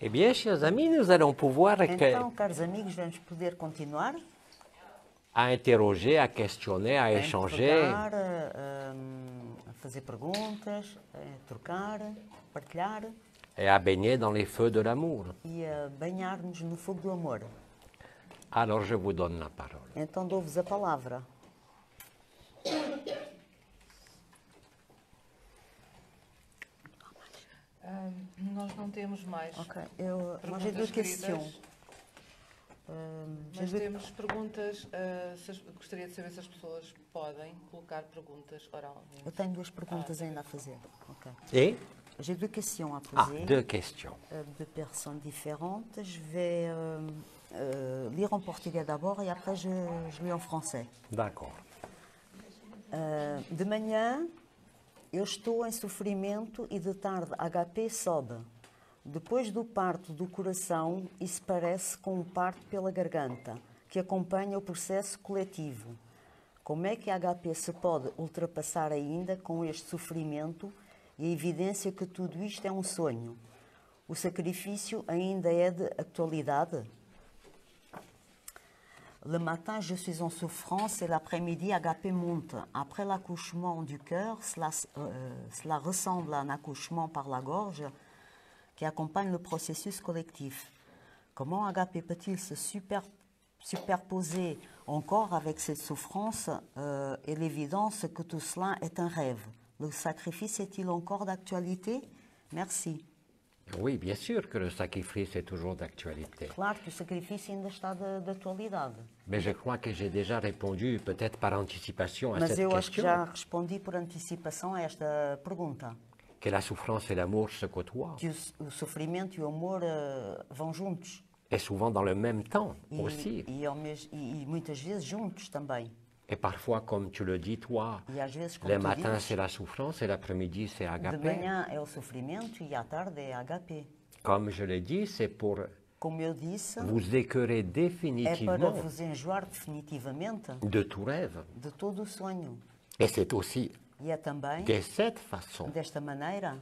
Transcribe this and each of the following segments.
Eh bien, chers amis, nous allons pouvoir Então, caros amigos, vamos poder continuar à interroger, à questionner, à a échanger. interrogar, a fazer perguntas, a trocar, partilhar Et à baigner dans les feux de l'amour. e a banhar-nos no fogo do amor. Alors, je vous donne la parole. Então, dou-vos a palavra. Nós não temos mais Ok, moi j'ai perguntas deux questions. escritas, J'ai mas deux- temos perguntas. Gostaria de saber se as pessoas podem colocar perguntas oralmente. Eu tenho duas perguntas ainda a fazer. Ok. Et J'ai deux questions à ah, poser deux questions. de personnes différentes. Je vais lire en portugais d'abord et après je lis en français. D'accord. De manhã, eu estou em sofrimento e de tarde HP sobe. Depois do parto do coração, isso parece com um parto pela garganta, que acompanha o processo coletivo. Como é que a HP se pode ultrapassar ainda com este sofrimento e a evidência que tudo isto é um sonho? O sacrifício ainda é de atualidade? Le matin, je suis en souffrance et l'après-midi, HP monte. Après l'accouchement du cœur, cela ressemble à un accouchement par la gorge qui accompagne le processus collectif. Comment HP peut-il se superposer encore avec cette souffrance et l'évidence que tout cela est un rêve? Le sacrifice est-il encore d'actualité? Merci. Oui, bien sûr que le sacrifice est toujours d'actualité. Claro que o sacrifício ainda está de atualidade. Mais je crois que j'ai déjà répondu, peut-être par anticipation, à Mas cette eu acho que question. já respondi por antecipação a esta pergunta. Que la souffrance et l'amour se côtoient. Que o sofrimento e o amor vão juntos. Et souvent dans le même temps aussi. E muitas vezes juntos também. Et parfois, comme tu le dis, toi, E às vezes, como le tu matin dizes, c'est la souffrance et l'après-midi c'est de agapé. manhã é o sofrimento e à tarde é HP. Comme je l'ai dit, c'est pour Como eu disse, vous écœurer é para définitivement vos enjoar definitivamente de tout rêve. de todo o sonho. Et c'est aussi E é também de cette façon desta maneira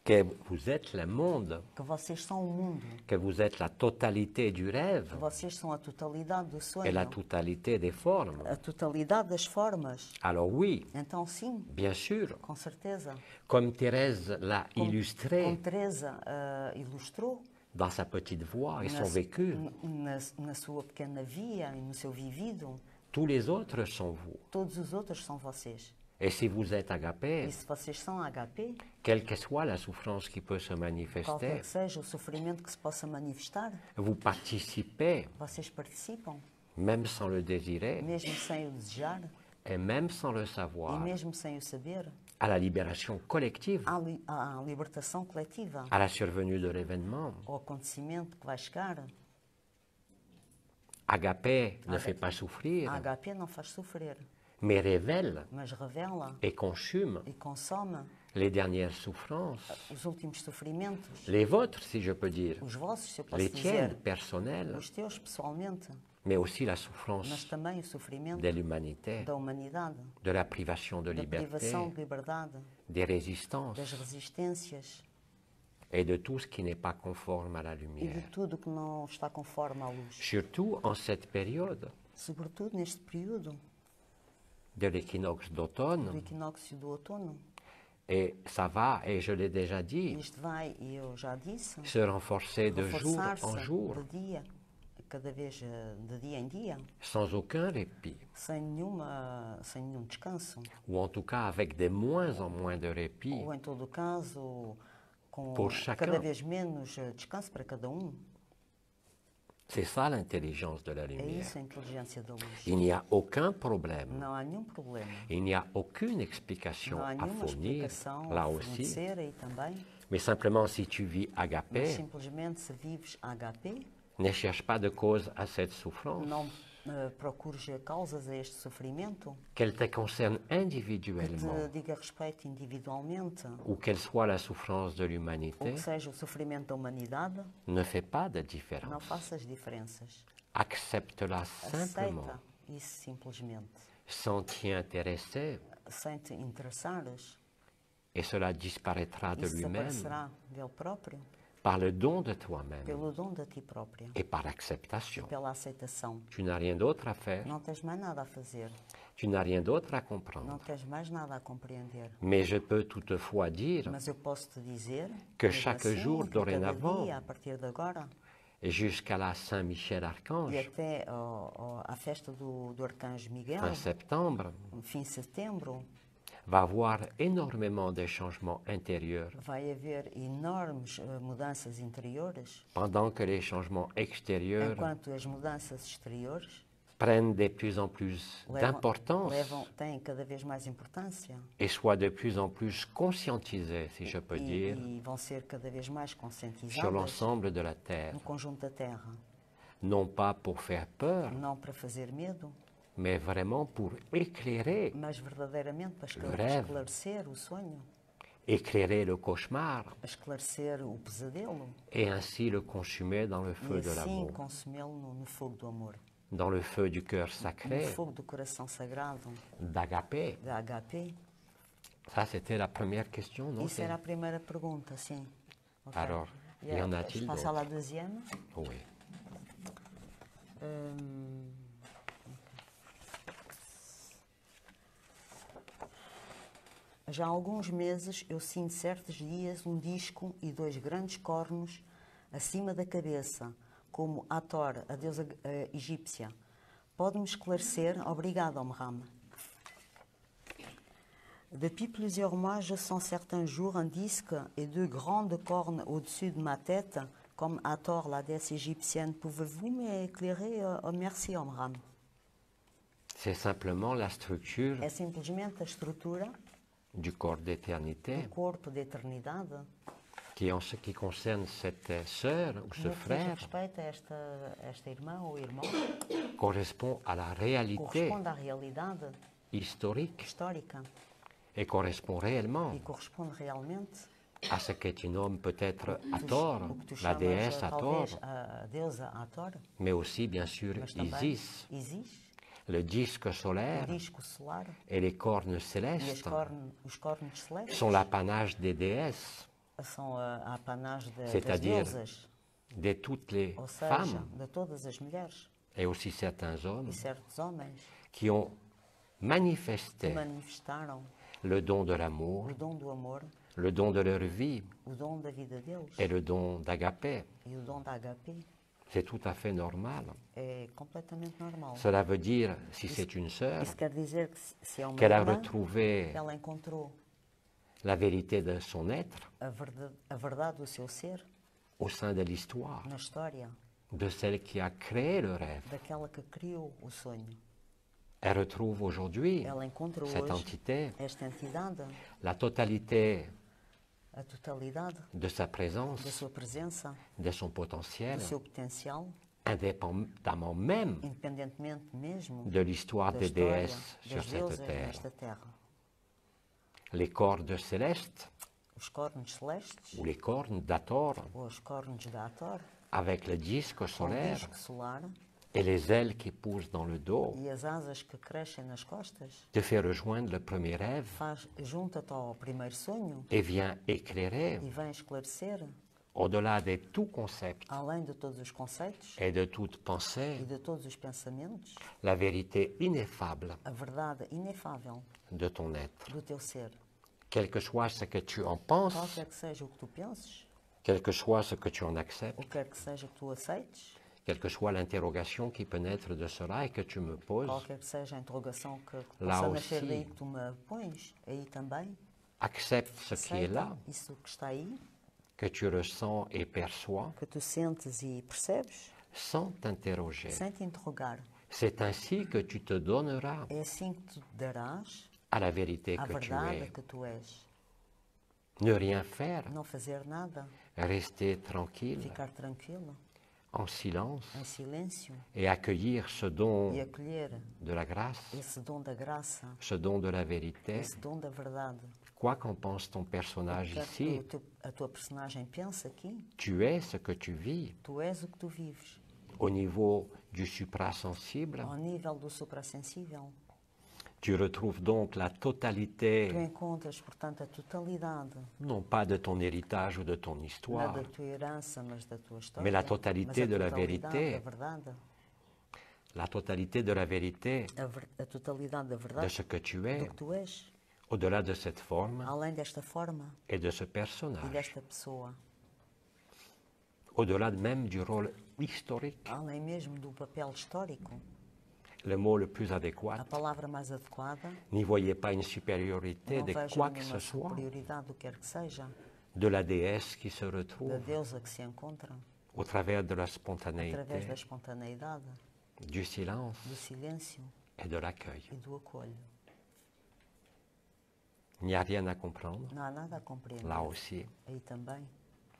que vous êtes le monde, que vocês são o mundo, que vous êtes la totalité du rêve que vocês são a totalidade do et sonho, la totalité des formes. a totalidade das formas. Alors oui, Então, sim, bien sûr, com certeza. comme Thérèse l'a Como illustré Teresa ilustrou dans sa petite voix et na, son vécu, na sua pequena via e no seu vivido, tous les autres sont vous. todos os outros são vocês. Et si vous êtes agapé, E se vocês são HP, quelle que soit la souffrance qui peut se qualquer manifester, que seja o sofrimento que se possa manifestar, vous participez, vocês participam, même sans le désirer, mesmo sem o desejar et même sans le e savoir, mesmo sem o saber, à la libération collective, à libertação coletiva, à la survenue de l'événement. ao acontecimento que vai chegar. Agapé ne fait pas souffrir, A HP não faz sofrer, mais révèle mas revela et consume e consome les dernières souffrances, os últimos sofrimentos, les vôtres si je peux dire, os vossos, se eu posso les tiennes dizer, personnelles, os teus pessoalmente, mais aussi la mas souffrance também o sofrimento de l'humanité, da humanidade, de la privation de da liberté, privação de liberdade, des résistances das resistências et de tout ce qui n'est pas conforme à la e de lumière. tudo que não está conforme à luz. Surtout en cette période Sobretudo neste período de l'équinoxe do d'automne, equinócio do outono. et ça va, et je l'ai déjà dit, Isto vai, e eu já disse, se renforcer de jour en reforçar-se jour, de dia, cada vez de dia em dia, sans aucun répit, sem nenhum descanso. ou en tout cas avec de moins en moins de répit, Ou, em todo o caso, com Por chacun. cada vez menos descanso para cada um. c'est ça l'intelligence de la É lumière. isso a inteligência da luz. Il n'y a aucun problème, Não há nenhum problema. il n'y a aucune explication Não há à nenhuma fournir, explicação là a aussi, fornecer aí também. mais simplement si tu vis Mas agapé, simplesmente se vives HP, ne cherche pas de cause à cette souffrance, não procures causas a este sofrimento, qu'elle te concerne que individuellement, te diga respeito individualmente, ou qu'elle soit la souffrance de ou l'humanité, que seja o sofrimento da humanidade, ne fait pas de não différence. faças diferenças. Accepte-la simplement, Aceita isso simplesmente, sans t'y intéresser, sem te interessares. et cela disparaîtra de Isso lui-même desaparecerá dele próprio, par le don de toi-même pelo dom de ti própria et par e l'acceptation. pela aceitação. Tu n'as rien d'autre à faire, Não tens mais nada a fazer, tu n'as rien d'autre à não comprendre. tens mais nada a compreender. Mais je peux toutefois dire, Mas eu posso te dizer Que mesmo chaque assim, jour, que cada dorénavant, dia, a partir de agora, et jusqu'à la e Saint-Michel-Archange, até à festa do Arcanjo Miguel, fin septembre, no fim de setembro, va avoir énormément de changements intérieurs, vai haver enormes mudanças interiores, pendant que les changements extérieurs enquanto as mudanças exteriores prennent de plus en plus d'importance têm cada vez mais importância et soient de plus en plus conscientisés, si je peux dire, e vão ser cada vez mais sur conscientizadas l'ensemble de la Terre. no conjunto da Terra. Non pas pour faire peur, Não para fazer medo, mais vraiment pour éclairer, mas verdadeiramente para rêve. esclarecer o sonho, éclairer le cauchemar, esclarecer o pesadelo et ainsi le consumer dans le feu e de assim l'amour, consumi-lo no fogo do amor, dans le feu du cœur no sacré, fogo do coração sagrado d'Agapé. da HP. Ça, c'était la première question, non? Isso era a primeira pergunta, sim. Ok. Alors, y en a-t-il Je passe à la d'autres? deuxième. Oui. Hum, Já há alguns meses eu sinto certos dias um disco e dois grandes cornos acima da cabeça, como Hathor, a deusa egípcia. Pode-me esclarecer? Obrigada, Omram. Depuis plusieurs mois, je sens certains jours un disque et deux grandes cornes au-dessus de ma tête, comme Hathor, la déesse égyptienne. Pouvez-vous m'éclairer? Merci, Omram. C'est simplement la structure É simplesmente a estrutura du corps d'éternité do corpo da eternidade qui, en ce qui concerne cette sœur ou ce no que diz frère, respeito a esta irmã ou irmão, correspond à la réalité corresponde à realidade historique histórica et correspond réellement e corresponde realmente à ce que tu nommes peut-être o Hathor, que tu la chamas déesse Hathor, talvez a deusa Hathor, mais aussi bien sûr mas também Isis, Isis, le disque o solaire disco solar et les cornes e célestes os cornos celestes sont l'apanage des déesses, são a apanagem das C'est-à-dire deusas, de toutes les ou seja, femmes de todas as mulheres et aussi certains hommes e certos homens qui ont que manifesté manifestaram le don de l'amour, o dom do amor, le don de leur vie o dom da vida deles et le don d'Agapé. e o dom da HP. C'est tout à fait normal. É completamente normal. Cela veut dire, si c'est une sœur, Isso quer dizer que se é uma qu'elle a irmã, retrouvé ela encontrou la vérité de son être a verdade do seu ser au sein de l'histoire, na história, de celle qui a créé le rêve. daquela que criou o sonho. Elle retrouve aujourd'hui Ela encontra cette hoje entité, esta entidade, la totalité a totalidade de sa da présence, sua presença, de son potentiel, do seu potencial, indépendamment même independentemente mesmo de l'histoire da des história déesses sur das cette deusas terre. nesta terra. Les cordes célestes Os cornos celestes, ou les cornes d'Hathor ou os cornos da Hathor, avec le disque com o solaire disco solar et les ailes qui poussent dans le dos e as asas que crescem nas costas, te fait rejoindre le premier rêve junta-te ao primeiro sonho et vient éclairer e vem esclarecer, au-delà de tout concept além de todos os conceitos et de toute e pensée de todos os pensamentos, la vérité ineffable a verdade inefável de ton être. do teu ser. Quel que soit ce que tu en penses, Qualquer que seja o que tu penses, quel que soit ce que tu en acceptes, ou quer que seja que tu aceites, quelle que soit l'interrogation qui peut naître de cela et que tu me poses, qualquer que seja a interrogação que Lá possa nascer aussi. daí que tu me pões, aí também, accepte ce qui est aceita là, isso que está aí, que tu ressens et perçois, que tu sentes e percebes, sans t'interroger. sem te interrogar. C'est ainsi que tu te donneras É assim que tu darás à la vérité à que tu verdade es. que tu és. Ne rien faire, Não fazer nada, rester tranquille, ficar tranquilo, en silence, em silêncio, et accueillir ce don e acolher de la grâce, esse dom da graça, ce don de la vérité. esse dom da verdade. Quoi qu'en pense ton personnage Quer que ici, a tua personagem pense aqui, tu es ce que tu vis tu és o que tu vives, au niveau du suprasensible. ao nível do suprassensível. Tu retrouves donc la Tu totalité, encontras, portanto, a totalidade, non pas de ton héritage ou de ton não é histoire, da tua herança, mas da tua história, mais la totalité mas a de la totalidade vérité, da verdade, la totalité de la vérité a totalidade da de verdade ce que tu do es, que tu és, au-delà de cette forme além desta forma et de ce e personnage, desta pessoa, au-delà même du rôle historique. além mesmo do papel histórico. Le mot le plus adéquat, A palavra mais adequada, n'y voyez pas une supériorité não de vejo quoi que nenhuma ce soit, superioridade do que quer que seja, de la déesse qui se da retrouve deusa que se encontra au travers de la através spontanéité, da espontaneidade, du silence do silêncio et de l'accueil. e do acolho. Il n'y a rien à comprendre, Não há nada a compreender. là aussi. Aí também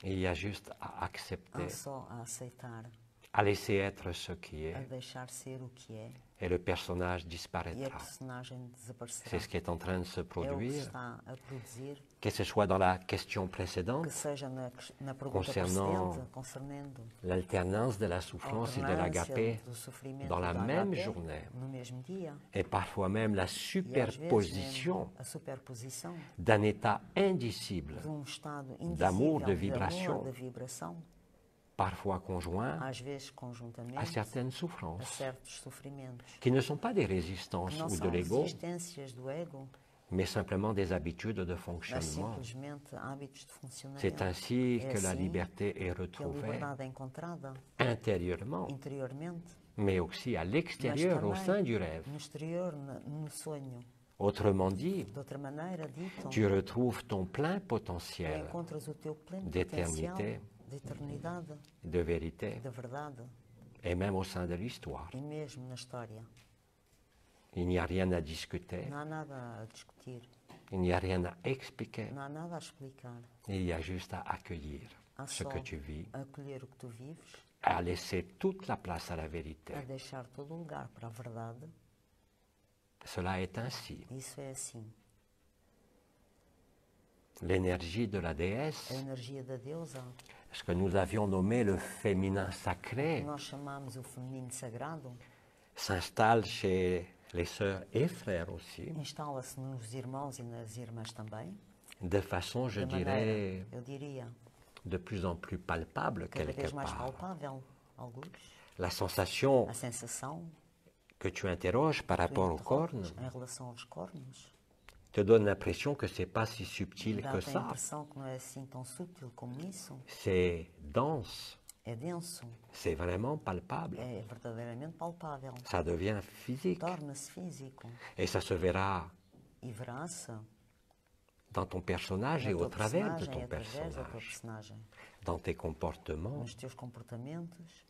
Il y a juste à há accepter, só a aceitar, à laisser être ce qui a est, deixar ser o que é, et le personnage e a disparaîtra. personagem desaparecerá. C'est ce qui est en train de se É o que produire, está a produzir, que ce soit dans la question précédente, que seja na pergunta Concernant precedente, concernendo l'alternance de la a souffrance et de alternância l'agapé, do sofrimento dans e la do même agapé journée, no mesmo dia, et parfois même la e às vezes superposition mesmo a superposição d'un état indicible, de estado d'amour, indizível de de vibration, amor, de vibração, parfois conjoint às vezes à conjuntamente, certaines a souffrances, certos sofrimentos, qui ne sont pas des que résistances não ou de são l'ego, resistências do ego, mais simplement des habitudes de mas fonctionnement. simplesmente hábitos de C'est funcionamento. ainsi É que la assim liberté est que a retrouvée liberdade é encontrada intérieurement, interiormente, mais aussi à mas l'extérieur, au sein também du rêve. no exterior, no sonho. Autrement dit, De outra maneira, dito, tu retrouves ton plein tu potentiel encontras o teu pleno d'éternité, potencial de eternidade, de vérité, da verdade, et même au sein de l'histoire. e mesmo na história. Il n'y a rien à discuter, Não há nada a discutir, il n'y a rien à expliquer, não há nada a explicar. il y a juste à accueillir Há ce só que tu vis, a acolher o que tu vives, à laisser toute la place à la vérité. a deixar todo o lugar para a verdade. Cela est ainsi. Isso é assim. L'énergie de la A déesse, energia da deusa, ce que nous avions nommé le féminin que sacré, nós chamamos o feminino sagrado, s'installe chez les sœurs et frères aussi, instala-se nos irmãos e nas irmãs também, de façon, je de dirais, maneira, eu diria, de plus en plus palpable cada quelque vez mais part. palpável, alguns. La sensation A sensação que tu interroges par que rapport aux cornes interrompes em relação aos cornos te donne l'impression que c'est pas si subtil que dá-te a ça. impressão que não é assim tão sutil como isso. C'est dense, É denso, c'est vraiment palpable. é verdadeiramente palpável, Ça devient physique torna-se físico et ça se verra e verá-se dans ton personnage na et au tua travers de personagem, ton através da tua personnage, personagem, dans tes comportements, nos teus comportamentos,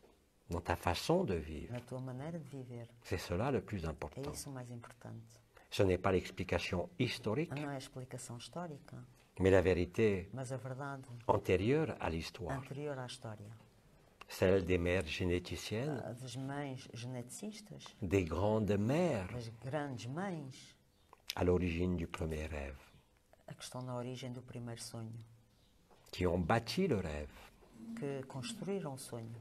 dans ta façon de vivre. na tua maneira de viver. C'est cela le plus É important. isso o mais importante. Ce n'est pas l'explication historique, Não é a explicação histórica, mais la vérité mas a verdade antérieure à l'histoire, anterior à história. celle des mères généticiennes, A das mães geneticistas, des grandes mères das grandes mães, à l'origine du premier rêve, a que estão na origem do primeiro sonho, qui ont bâti le rêve, que construíram o sonho,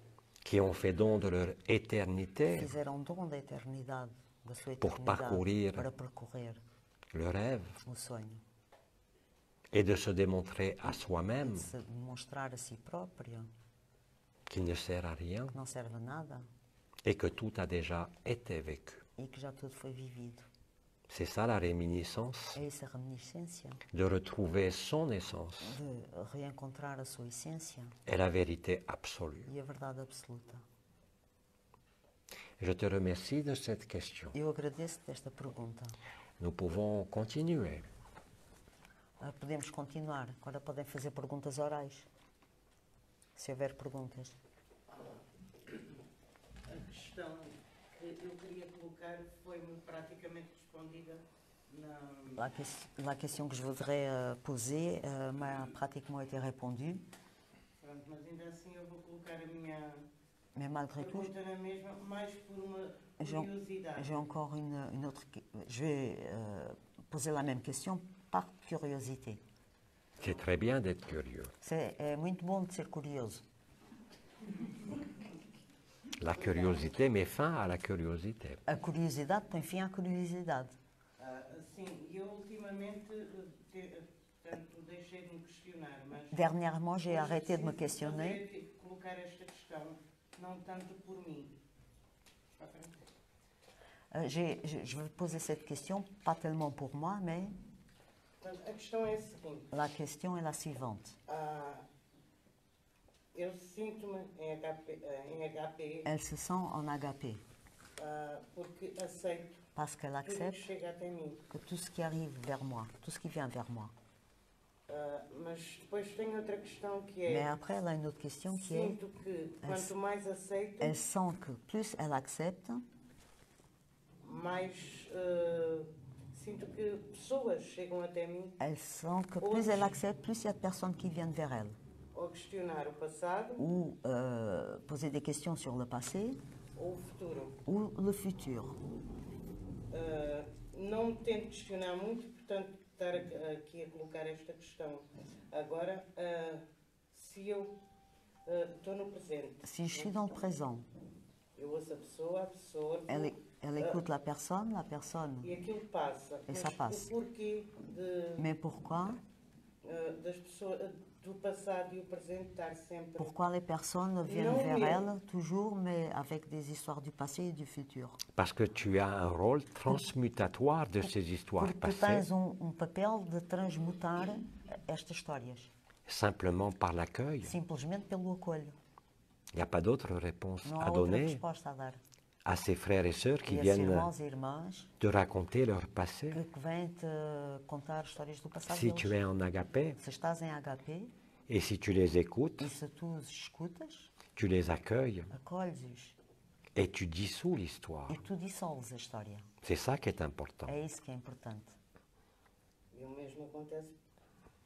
qui ont fait don de leur éternité, fizeram dom da eternidade, da sua Pour eternidade, parcourir para percorrer le rêve, o sonho, et de se démontrer à soi-même de se demonstrar a si próprio qu'il ne sert à rien que não serve a nada et que tout a déjà été vécu. e que já tudo foi vivido. C'est ça la réminiscence, É isso a reminiscência, de retrouver son essence de reencontrar a sua essência et la vérité absolue. e a verdade absoluta. Je te remercie de cette question. Eu agradeço desta pergunta. Nous pouvons continuer. Podemos continuar. Agora podem fazer perguntas orais, se houver perguntas. A questão que eu queria colocar foi-me praticamente respondida na... La question que je voudrais poser m'a pratiquement été répondue, Pronto, mas ainda assim eu vou colocar a minha mais malgré tout, pergunta na mesma, mais por uma j'ai curiosidade. j'ai encore une autre. Je vais poser la même question par curiosité. C'est très bien d'être curieux. É muito bom de ser curioso. La curiosité met fin à la curiosité. A curiosidade põe fim à curiosidade. Sim, e eu ultimamente portanto, deixei de me questionar, mas Dernièrement, j'ai hoje arrêté de me sinto questionner. prazer em colocar esta questão, não tanto por mim. Para frente. Je vais poser cette question, pas tellement pour moi, mais Portanto, a questão é a seguinte. la question est la suivante. Eu sinto-me em HP Elle se sent en agapé porque aceito parce qu'elle tudo o que accepte chega até mim. que tout ce qui arrive vers moi, tout ce qui vient vers moi. Mas depois tem outra questão que Mais é, après, elle a une autre question qui est, sinto que quanto mais aceito, elle sent que plus elle accepte, mais sinto que pessoas chegam até mim elle sent que plus elle accepte, plus il y a de personnes qui viennent vers elle. ou questionar o passado Ou poser des questions sur le passé ou o futuro. ou le futur. Não me tento questionar muito, portanto, estar aqui a colocar esta questão. Agora, se eu estou no presente, Si je suis dans le présent, eu ouço a pessoa elle écoute la personne e aquilo passa. E Mas ça passe. o porquê mais pourquoi das pessoas, do passado e o presente estar sempre... Pourquoi les personnes viennent Non, vers mais- elle toujours, mais avec des histoires du passé et du futur? Parce que tu as un rôle transmutatoire de ces histoires Porque tu passées, tens papel de transmutar estas histórias, simplement par l'accueil. simplesmente pelo acolho. Il n'y a pas d'autre réponse Não à há outra donner resposta a dar. à ces frères et sœurs qui E esses viennent irmãos e irmãs te raconter leur passé. que vêm te contar histórias do passado Si tu deles. es en agapé Se estás em HP et si tu les écoutes, e se tu os escutas, tu les accueilles acolhes-os et tu dissous l'histoire. e tu dissolves a história. C'est ça qui est important. É isso que é importante. E o mesmo acontece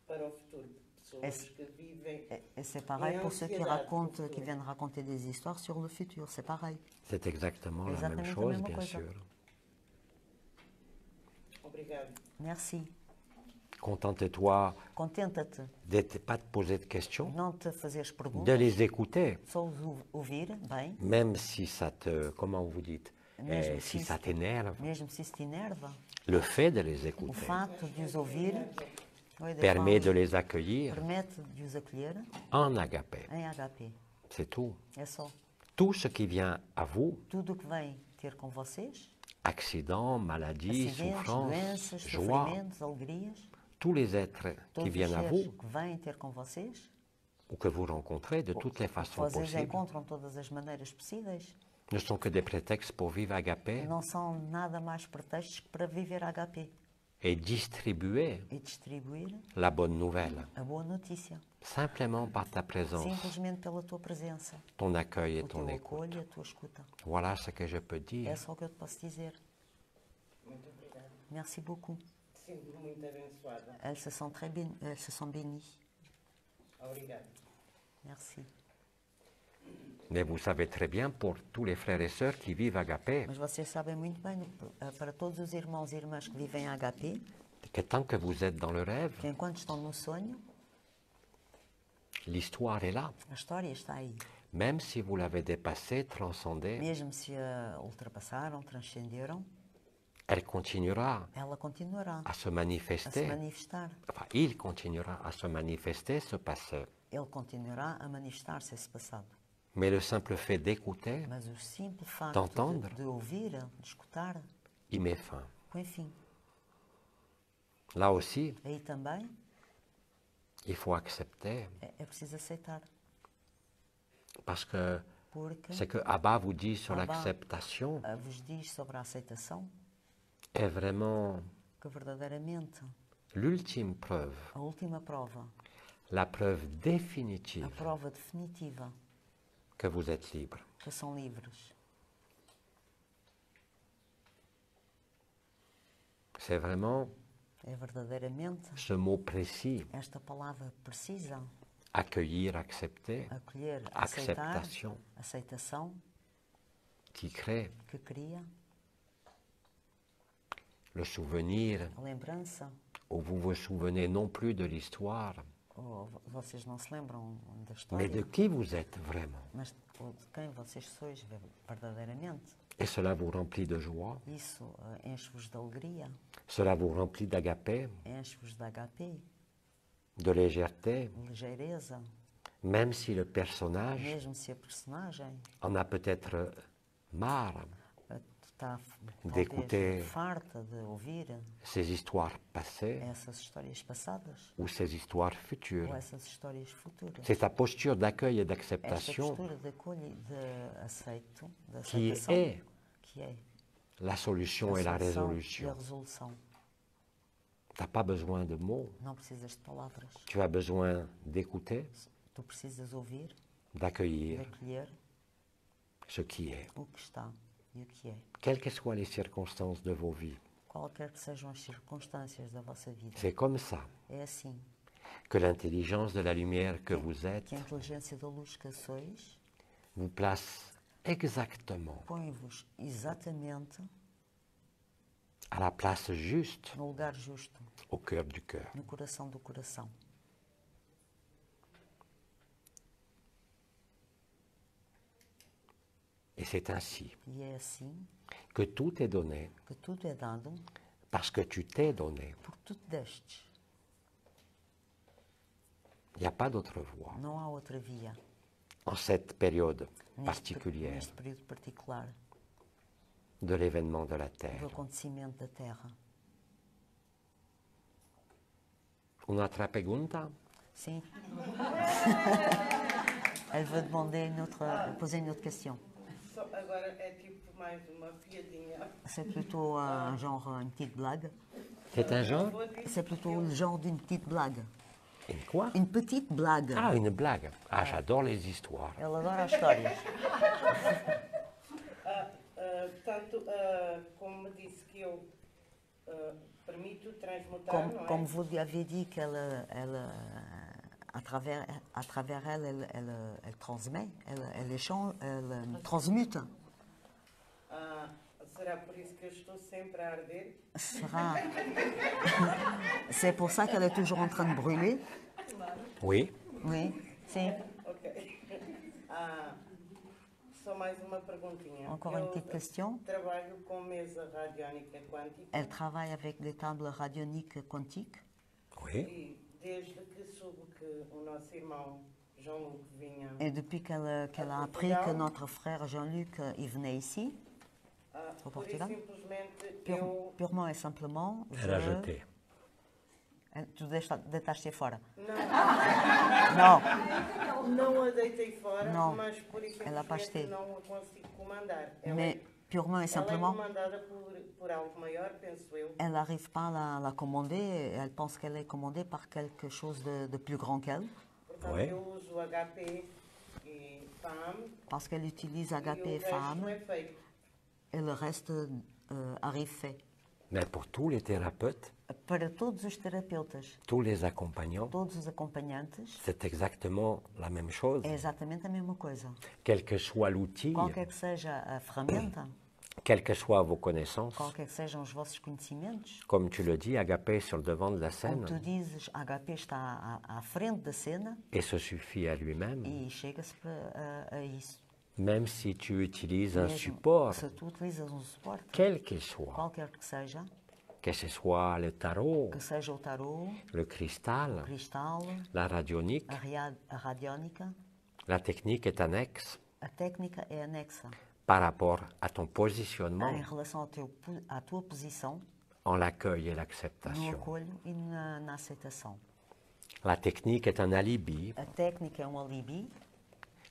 para o futuro. Pessoas Esse- que vivem... Et c'est pareil Et pour ceux qui ansiedade racontent, pour qui tout. viennent raconter des histoires sur le futur. C'est pareil. C'est exactement la même Exactement chose, la même bien chose. sûr. Obrigado. Merci. Contente-toi Contenta-te de pas te poser de questions, de não te fazeres de perguntas, les écouter, só os ouvir bem, même si ça te, comment vous dites, Mesmo si si- ça t'énerve. mesmo se isso te enerva. Le fait de les O écouter facto de os ouvir permet de les accueillir permite de os acolher en agapé. em HP. C'est tout. É só. Tout ce qui vient à vous, Tudo o que vem ter com vocês, accidents, maladies, acidentes, souffrances, doenças, joie, sofrimentos, alegrias, tous les êtres qui todos os viennent à seres vous que vêm ter com vocês, ou que vous rencontrez de toutes les façons vocês possibles, encontram todas as maneiras possíveis. ne sont que des prétextes pour vivre agapé Não são nada mais pretextos que para viver HP et distribuer e distribuir la bonne nouvelle, a boa notícia, simplement par ta présence, simplesmente pela tua presença, ton accueil et o ton teu écoute. acolho e a tua escuta. Voilà ce que je peux É dire. só o que eu te posso dizer. Muito obrigada. Merci beaucoup. Sinto-me muito abençoada. Elles se sentent très elles se sentent bénies. Obrigado. Merci. Mais vous savez très bien, pour tous les frères et sœurs qui vivent agapé, Mas vocês sabem muito bem, para todos os irmãos e irmãs que vivem em HP, que tant que vous êtes dans le rêve, que enquanto estão no sonho, l'histoire est là. a história está aí. Même si vous l'avez dépassée, transcendée, Mesmo se a ultrapassaram, transcenderam, elle continuera ela continuará à se a se manifester. manifestar. Enfin, il continuera à se manifester, ce passé. Ele continuará a manifestar-se esse passado. Mais le simple fait d'écouter, Mas o simples facto D'entendre. de ouvir, de escutar, il met fin. põe fim. Là aussi, Aí também il faut accepter. é preciso aceitar. Parce que Porque ce que Abba vous dit sur Abba l'acceptation vos diz sobre a aceitação est vraiment que verdadeiramente l'ultime preuve, a última prova, la preuve a définitive prova definitiva que vous êtes libre. que são livres. C'est vraiment É verdadeiramente ce mot précis, esta palavra precisa, accueillir, accepter, acolher, aceitar, acceptation, aceitação, qui crée que cria le souvenir, a lembrança. où vous vous souvenez non plus de l'histoire, Ou vocês não se lembram da mais história, de qui vous êtes vraiment. mas de quem vocês sois verdadeiramente. Et cela vous remplit de joie, Isso enche-vos de alegria, cela vous remplit d'agapé, enche-vos de HP, de légèreté, de ligeireza, même si le personnage mesmo se a personagem en a peut-être marre está d'écouter talvez farta de ouvir ces histoires passées essas histórias passadas ou ces histoires futures. ou essas histórias futuras. C'est sa posture d'accueil et Esta d'acceptation postura de acolha, de aceito, de qui aceitação, est que é la solution a et la solução e a résolution. resolução. Tu n'as pas besoin de mots, Não precisas de palavras. tu as besoin d'écouter, Tu precisas ouvir, de d'accueillir acolher ce qui est, o que está e o que é. quelles que soient les circonstances de vos vies. Qualquer que sejam as circunstâncias da vossa vida. C'est comme ça É assim que l'intelligence de la lumière que vous êtes que a inteligência da luz que sois vous place exactement põe-vos exatamente à la place juste no lugar justo, au cœur du cœur. no coração do coração. Et c'est ainsi E é assim que tout est donné que tudo é dado parce que tu t'es donné. porque tu te destes. Il n'y a pas d'autre voie Não há outra via en cette période neste particulière período particular de l'événement de la do Terre. acontecimento da Terra. Une autre pergunta? Sim. Elle veut demander poser une autre question. Só agora é tipo mais uma piadinha. C'est plutôt un genre, une petite blague. C'est un genre? Vou dizer C'est plutôt le genre d'une petite blague. Une quoi? Une petite blague. Ah, une blague. Ah, j'adore les histoires. Elle adora as histórias. Portanto, como me disse que eu permito transmutar, não é? Comme vous lui avez dit à travers elle, elle transmet, elle échange, elle transmute. Será por isso que eu estou sempre a arder? C'est pour ça qu'elle est toujours en train de brûler. Oui. Oui, sim. Ok. Só mais uma perguntinha. Encore une petite question. Trabalho com mesa radiónica quântica Elle travaille avec des tables radioniques quantiques. Oui. e desde que soube que o nosso irmão João-Luc vinha Et depuis qu'elle a appris que notre frère Jean-Luc il venait ici, au pura e Portugal, simplesmente eu purement et simplement, Elle a jeté. tu deitaste fora. não, Non, não a deitei fora, Não. mas pura e Ela pastei. simplesmente não a consigo comandar. mais purement et ela é simplement, comandada por algo maior, penso eu. elle n'arrive pas à la commander. Elle pense qu'elle est commandée par quelque chose de plus grand qu'elle, Portanto, Ouais. eu uso HP e FAM parce qu'elle utilise e Agapé o et resto Femme, é feito. et le reste arrive fait. Mais pour tous les thérapeutes, Para todos os terapeutas, tous les accompagnants, todos os acompanhantes, c'est exactement la même chose. é exatamente a mesma coisa. Quel que soit l'outil, Qualquer que seja a ferramenta, quelles que soient vos connaissances, qualquer que sejam os vossos conhecimentos, comme tu le dis, Agapé sur le devant de la como tu scène dizes, HP está à frente da cena et se suffit à lui-même, e chega-se a isso. même si tu utilises un Mesmo support, se tu utilizas um suporte, quel qu'il soit, qualquer que seja soit le tarot, o tarot, le cristal, o cristal, la radionique, a radiónica, la technique est annexe a técnica é anexa par rapport à ton positionnement em relação à tua posição en l'accueil et no l'acceptation. acolho e na aceitação. La technique est un alibi, A técnica é um alibi,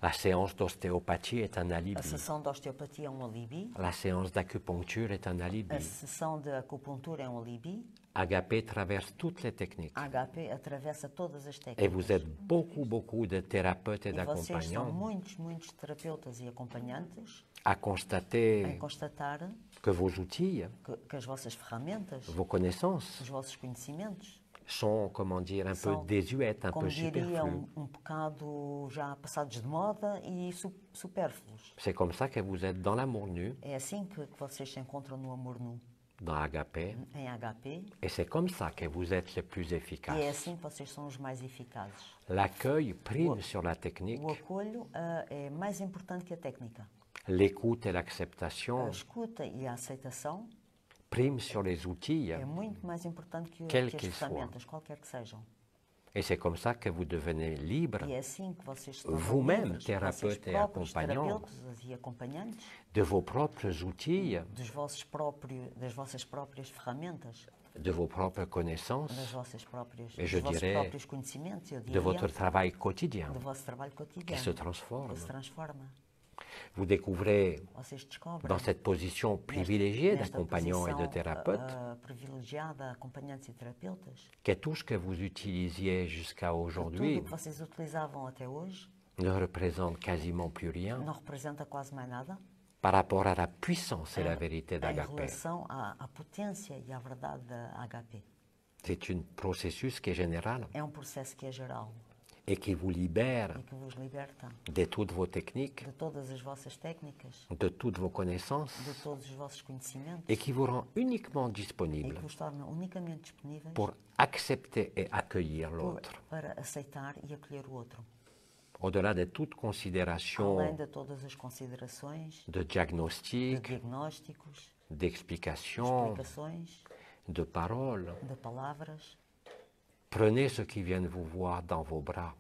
la séance d'ostéopathie est un a alibi, sessão de osteopatia é um alibi, la séance d'acupuncture est un alibi. a sessão de acupuntura é um alibi, Agapé traverse toutes les techniques. a HP atravessa todas as Et técnicas. vous êtes beaucoup de thérapeutes et E vocês são d'accompagnants muitos terapeutas e acompanhantes à a constater constatar que vos outils, que as vossas ferramentas, vos connaissances os vossos conhecimentos, sont, comment dire, un peu são, désuètes, un como peu diria, superflus. bocado já passados de moda e supérfluos. C'est comme ça que vous êtes dans l'amour nu, É assim que vocês se encontram no amor nu, dans Agapé, em HP, et c'est comme ça que vous êtes les plus e é efficaces. assim que vocês são os mais eficazes. L'accueil prime sur la technique, O acolho é mais importante que a técnica. L'écoute et l'acceptation A escuta e a aceitação priment sur les outils. é muito mais importante que, Quel que as qu'il soit. ferramentas, qualquer que sejam. Et c'est comme ça que vous devenez libre E é assim que vocês se tornam Vous-même, livres, vocês thérapeute et próprios, acompanhant. terapeutas e acompanhantes, de vos propres outils, das vossas próprias ferramentas, de vos propres connaissances, das vossas próprias, Et dos je vossos dirais, próprios conhecimentos, eu de diria, votre travail quotidien do vosso trabalho qui cotidiano, se transforme. que se transforma. Vous découvrez Vocês descobrem dans cette position privilégiée nesta d'accompagnant et de posição, thérapeute privilegiada, acompanhantes e terapeutas, que tout ce que vous utilisiez jusqu'à que tudo aujourd'hui o que vocês utilizavam até hoje ne représente quasiment plus rien não representa quase mais nada par rapport à la puissance et la vérité em d'Agapé. relação à potência e à verdade da HP. C'est un processus qui est général É um processo que é geral et qui vous libère e que vos liberta de toutes vos techniques, de todas as vossas técnicas, de toutes vos connaissances de todos os vossos conhecimentos et qui vous rend uniquement e disponible que vos torna unicamente disponíveis pour accepter et accueillir l'autre, para aceitar e acolher o outro. au-delà de toute considération Além de todas as considerações, de de diagnostic, diagnósticos, d'explication, explicações, de paroles. de palavras, Prenez ceux qui viennent vous voir dans vos bras,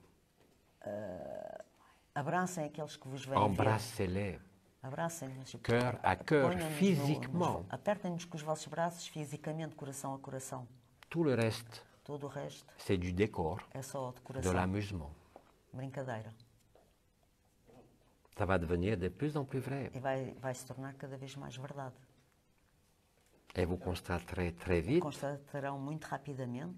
abracem aqueles que vos vêm ver. embrassez-les, Abracem-nos. cœur à cœur, Ponham-nos physiquement. Apertem-nos com os vossos braços fisicamente, coração a coração. Tout le reste, Todo o resto c'est du décor, é só de decoração, l'amusement. brincadeira. Ça va devenir de plus en plus vrai. E vai se tornar cada vez mais verdade. Et vous constaterez très vite Constatarão muito rapidamente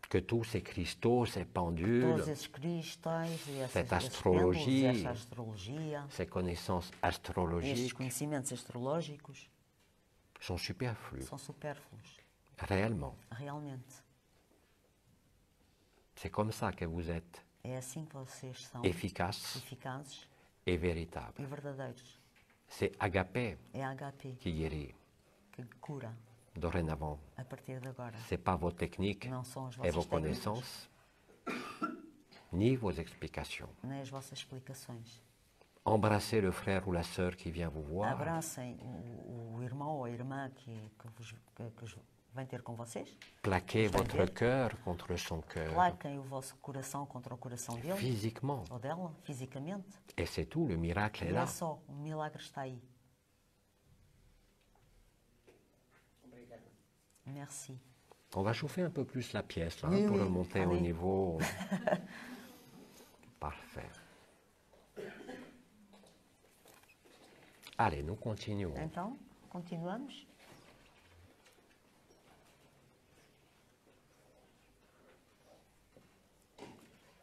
que tous ces cristaux, ces pendules, todos esses cristais e Cette esses astrologie, pêndulos, essa astrologia, ces connaissances estes astrologiques conhecimentos astrológicos sont superflus, são supérfluos, réellement. realmente. C'est comme ça que vous êtes É assim que vocês são efficaces eficazes et véritables. e verdadeiros. C'est Agapé É a HP qui guérit que cura dorénavant. a partir de agora. Ce n'est pas vos techniques Não são as et vos vossas técnicas, connaissances, ni vos explications. nem as vossas explicações. Embrassez le frère ou la sœur qui vient vous voir. Abracem o irmão ou a irmã que vem ter com vocês. Plaquez Vais votre ver. cœur contre son cœur, Plaquem o vosso coração contra o coração dele physiquement. ou dela, fisicamente. Et c'est tout, le miracle est E là. é só, o milagre está aí. Merci. On va chauffer un peu plus la pièce là, Oui, pour oui, remonter au allez. niveau. Parfait. Allez, nous continuons. Então, continuamos.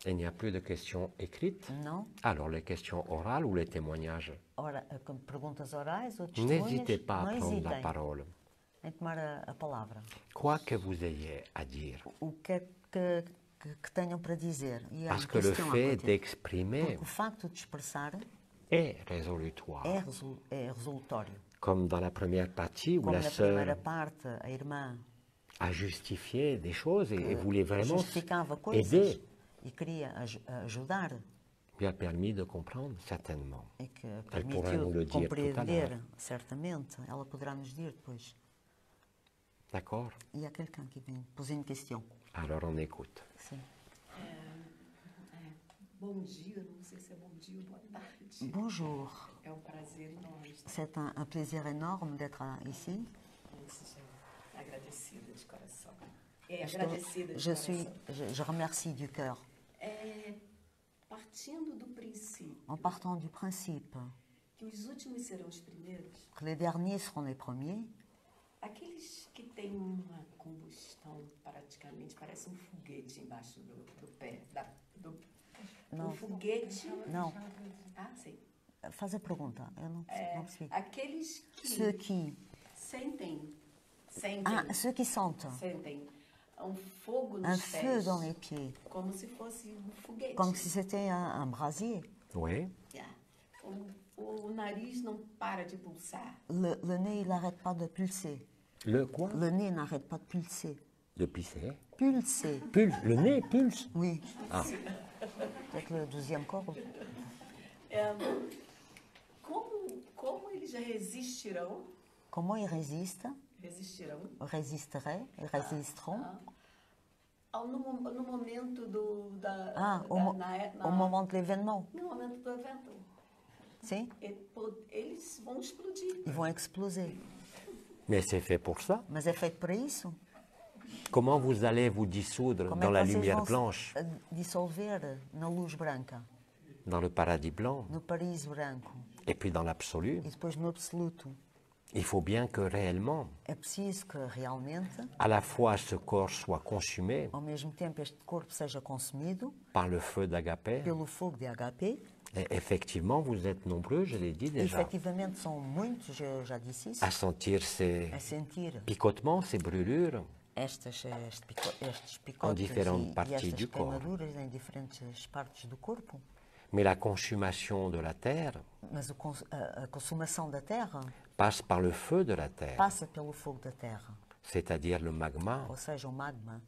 Il n'y a plus de questions écrites. Não? Alors, les questions orales ou les témoignages? Ora, com perguntas orais ou testemunhas, N'hésitez pas à não prendre la hesitem parole. em tomar a palavra. Quoi que vous ayez à dire. O que é que tenham para dizer. E Parce a que le questão à fait côté. d'exprimer Porque o facto de expressar est résolutoire. é resolutório. Comme dans la première partie où Como la na primeira sœur parte, a irmã a justifié des choses et voulait vraiment justificava coisas aider. e queria ajudar Lui a permis de comprendre, certainement. e que Elle pourra nous le permitiu dire tout à compreender, l'heure. certamente. Ela poderá nos dizer depois. D'accord? Il y a quelqu'un qui vient poser une question. Alors on écoute. Sim. Bom dia, não sei se é bom dia ou boa tarde. Bonjour. É um prazer enorme estar C'est un plaisir énorme d'être ici. agradecida de coração. Agradecida de Je coração. remercie du cœur. Partindo do princípio En partant du principe que os últimos serão os primeiros, que les derniers seront les premiers, aqueles que têm uma combustão praticamente, parece um foguete embaixo do pé. Não. Um foguete... não, Ah, sei. faz a pergunta, eu não percebi. Aqueles que Ceux qui, sentem ceux qui sentent sentem um fogo un nos feu pés, dans les pieds, como se fosse um foguete. comme si c'était un brasier. Oui. O nariz não para de pulsar. Le nez, il n'arrête pas de pulser. Le quoi? Le nez n'arrête pas de pulser. Le pisser. Pulser, Pulse. Le nez pulse. oui. Ah. Peut-être le 12e corps. resistirão? Comment ils résistent, Resistirão résisteraient, ils résisteront no momento au moment de l'événement. no momento do evento. Si, Eles vão explodir. ils vont exploser. Mais c'est fait pour ça. Mas é feito para isso. Comment vous allez vous dissoudre Como dans la é que vocês lumière vão blanche, se dissolver na luz branca, dans le paradis blanc, no paraíso branco et puis dans l'absolu? e depois no absoluto? Il faut bien que réellement, É preciso que realmente, à la fois ce corps soit consumé ao mesmo tempo, este corpo seja consumido par le feu d'Agapé. pelo fogo de HP. Et effectivement, vous êtes nombreux, je l'ai dit E, déjà, efetivamente são muitos, eu já disse isso, à sentir ces a sentir picotements, ces brûlures estes en picotes différentes e parties estas du corps. queimaduras em diferentes partes do corpo. Mais la consumation de la terre Mas a consumação da terra passe par le feu de la terre, passa pelo fogo da terra, c'est-à-dire le magma, ou seja, o magma,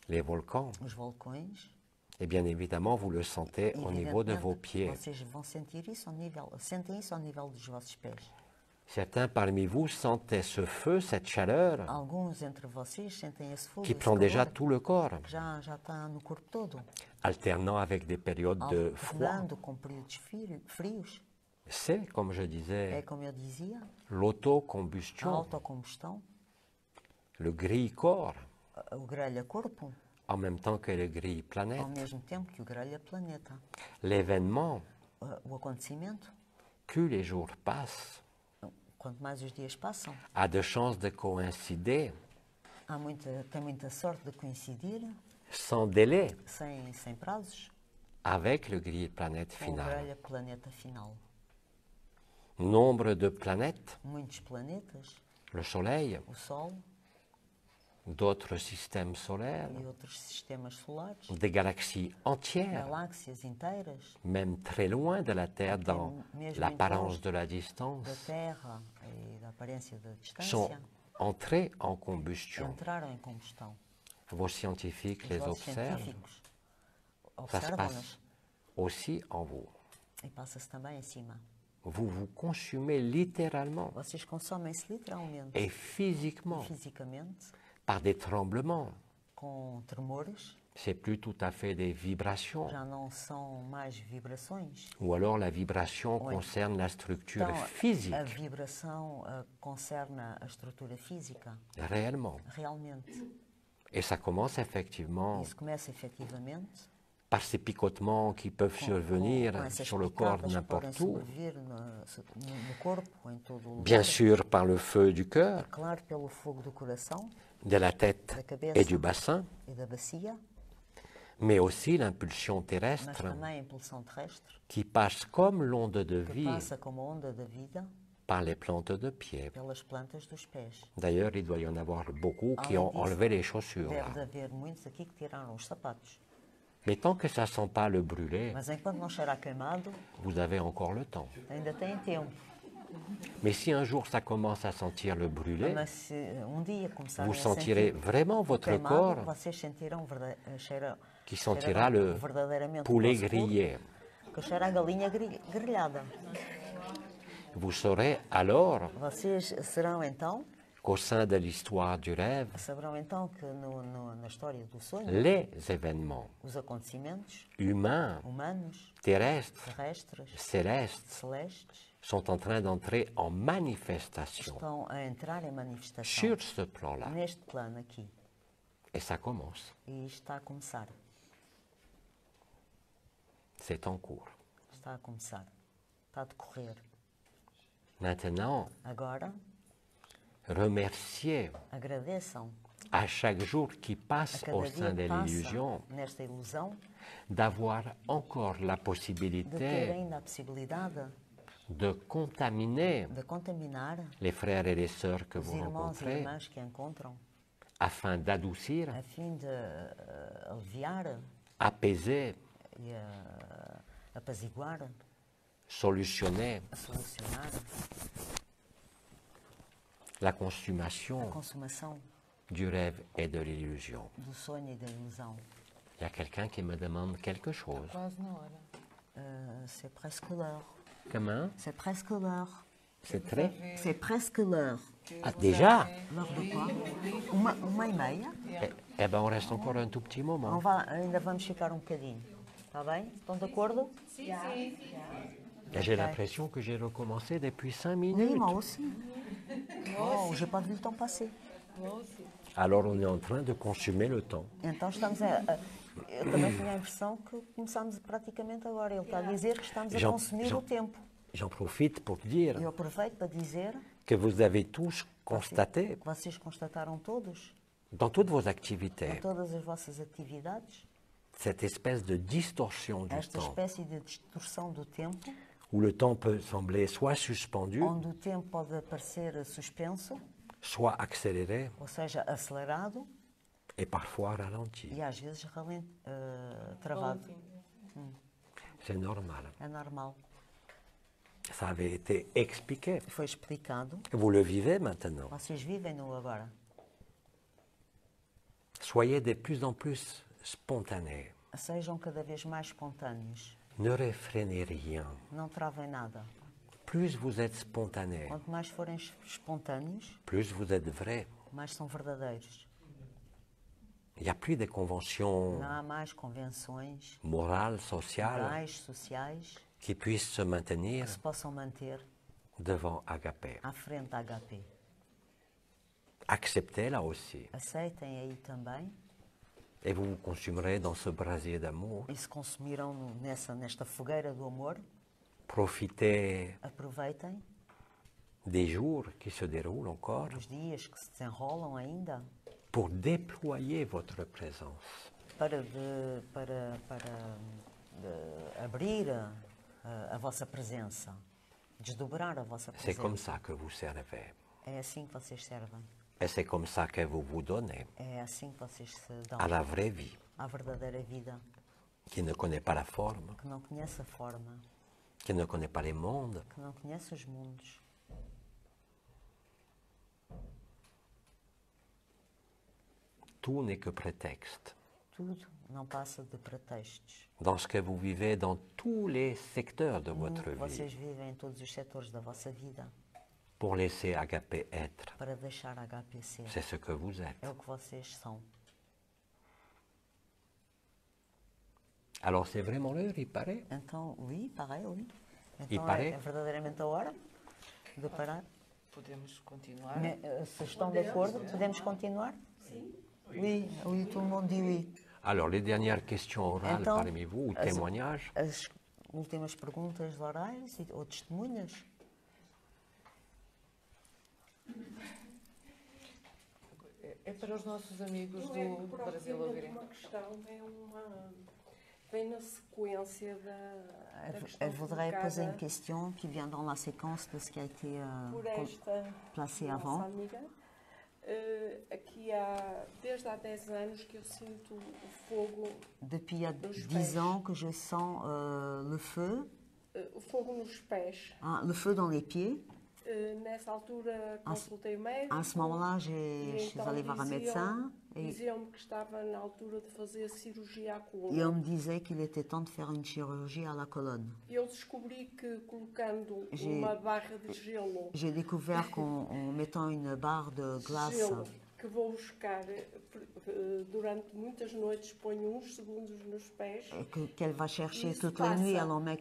les volcans. os vulcões. Et bien évidemment, vous le sentez au niveau de vos Evidentemente, pieds. vocês vão sentir isso sentem isso ao nível dos vossos pés. Certains parmi vous sentaient ce feu, cette chaleur Alguns entre vocês sentem esse fogo, qui esse prend déjà calor, tout le corps, que já está no corpo todo, alternant avec des périodes de froid. alternando com períodos frios. C'est, comme je É disais, como eu dizia, a l'autocombustion, autocombustão, le gris-corps, o grelha-corpo, en même temps que le gris-planète. ao mesmo tempo que o grelha-planeta. L'événement, O acontecimento, plus les jours passent, quanto mais os dias passam, a de chances de coïncider tem muita sorte de coincidir, sans délai sem prazos, avec le gris-planète com o final. grelha-planeta final. Nombre de planètes, Muitos planetas, le Soleil, o Sol d'autres systèmes solaires, e outros sistemas solares, des galaxies entières, galáxias inteiras, même très loin de la Terre dans mesmo l'apparence em de la da distance, Terra e da aparência da sont distância, entrés en combustion. entraram em combustão. Vos scientifiques Os les vossos observent, científicos ça se observam-nas passe aussi en vous. e passa-se também em cima. Vous vous consumez littéralement Vocês consomem-se literalmente et e physiquement fisicamente, par des tremblements. com tremores, C'est plus tout à fait des vibrations. já não são mais vibrações. Ou alors la vibration Oui. concerne la structure Então, physique, a vibração concerne a estrutura física, réellement. realmente. Et ça commence effectivement Isso começa efetivamente par ces picotements qui peuvent survenir com essas sur le corps picadas que podem n'importe où. sobrevir no corpo, em todo o lugar. Bien sûr par le feu du cœur, Claro, pelo fogo do coração de la tête da cabeça et du bassin, e da bacia, mais aussi l'impulsion mas terrestre também a impulsão terrestre, qui passe comme l'onde de que vie passa como a onda da vida par les plantes de pied. pelas plantas dos pés. D'ailleurs, il doit y en avoir beaucoup qui Além ont disso, enlevé les chaussures. Deve de Là. haver muitos aqui que tiraram os sapatos. Mais tant que ça ne sent pas le brûler, Mas enquanto não cheira a queimado, vous avez encore le temps. ainda têm tempo. Mais si un jour ça commence à sentir le brûler, Mas se dia começarem vous a sentirez sentir vraiment o votre queimado, corps vocês sentirão qui sentira le verdadeiramente poulet o vosso grillé. corpo, que cheira a galinha grelhada. Vous saurez alors Vocês serão então, qu'au sein de l'histoire du rêve, saberão então que na história do sonho, les événements os acontecimentos humains, humanos, terrestres, terrestres, célestes celestes, sont en train d'entrer en manifestation estão a entrar em manifestação sur ce plan-là. neste plano aqui. Et ça commence. E isto está a começar. C'est en cours. Está a começar. Está a decorrer. Maintenant, Agora, remerciez agradeçam à chaque jour qui a passe au cada sein dia de que passa l'illusion nesta ilusão d'avoir encore la de ter possibilité ainda a possibilidade de contaminer de contaminar les frères et les sœurs que os vous irmãos e rencontrez irmãs que encontram, afin d'adoucir, a fim de aliviar apaiser, e apaziguar, solutionner solucionar la a consommation consumação du rêve et de l'illusion. do sonho e da ilusão. Il y a quelqu'un qui me demande quelque chose. Quase na hora. C'est presque l'heure. Comment? C'est presque l'heure. C'est très... C'est presque l'heure. Ah, déjà? L'heure de quoi? Uma e meia. Eh ben, on reste encore un tout petit moment. Ainda vamos ficar um bocadinho. Está bem? Estão de acordo? Et j'ai l'impression que j'ai recommencé depuis 5 Oui, minutes. moi aussi. Oh, j'ai pas vu le temps passer. Alors on est en train de consumer le temps. Então estamos eu também tinha a impressão que começámos praticamente agora. Ele está a dizer que estamos a consumir o tempo. J'en profite pour dire Eu aproveito para dizer que vous avez tous constaté que vocês constataram todos, dans toutes vos em activités, todas as vossas atividades, cette espèce de distorsion du esta temps, espécie de distorção do tempo, où le temps peut sembler soit suspendu, onde o tempo pode parecer suspenso, soit accéléré ou seja, acelerado, et parfois ralenti. e às vezes travado. C'est normal. É normal. Ça avait été expliqué. Foi explicado. Vous le vivez maintenant. Vocês vivem-no agora. Soyez de plus en plus spontanés. Sejam cada vez mais espontâneos. Ne réfrénez rien. Não travem nada. Plus vous êtes spontané, Quanto mais forem espontâneos, plus vous êtes vrai. mais são verdadeiros. Il n'y a plus de conventions Não há mais convenções morales, sociales, morais, sociais, qui puissent se maintenir que se possam manter devant Agapé. à frente da HP. Acceptez-la aussi. Aceitem aí também Et vous vous consumerez dans ce brasier d'amour. e se consumiram nesta fogueira do amor, Profitez aproveitem des jours qui se déroulent encore os dias que se desenrolam ainda pour déployer votre présence. para abrir a vossa presença, desdobrar a vossa C'est comme presença. ça que vous servez. É assim que vocês servem. Et c'est comme ça que vous vous donnez É assim que vocês se dão à la vraie vie, à verdadeira vida, qui ne connaît pas la forme, que não conhece a forma, qui ne connaît pas les mondes, que não conhece os mundos. tout n'est que prétexte. Tudo não passa de pretextos. Dans ce que vous vivez dans tous les secteurs de votre Vocês vie, vivem em todos os setores da vossa vida pour laisser Agapé être. para deixar a HP ser. C'est ce que vous êtes. É o que vocês são. Alors c'est vraiment l'heure, il paraît. Então, oui, oui. E Então parei? é verdadeiramente a hora de parar. Podemos continuar? Se estão de acordo, podemos continuar? Sim. Oui, oui, tout le monde dit oui. Alors les dernières questions orales Então, parmi vous, ou témoignages. As últimas perguntas orais ou testemunhas? É para os nossos amigos do Brasil ouvirem. Uma questão vem na sequência da questão Elle voudrait poser une colocada question qui vient dans la séquence de ce qui a été por esta placé nossa avant. amiga. Aqui desde há 10 anos que eu sinto o fogo, Depuis il y a Nos 10 pés. ans que je sens le feu nos pés. le feu dans les pieds. Nessa altura consultei o médico. À ce moment-là, je e suis então allée voir un médecin et diziam-me que estava na altura de fazer cirurgia à on coluna. me disait qu'il était temps de faire une chirurgie à la colonne. Eu descobri que colocando J'ai- uma barra de gelo, J'ai découvert qu'en mettant une barre de glace gelo que vou buscar durante muitas noites, ponho uns segundos nos pés. qu'elle va chercher Il se toute la passe. nuit, elle en met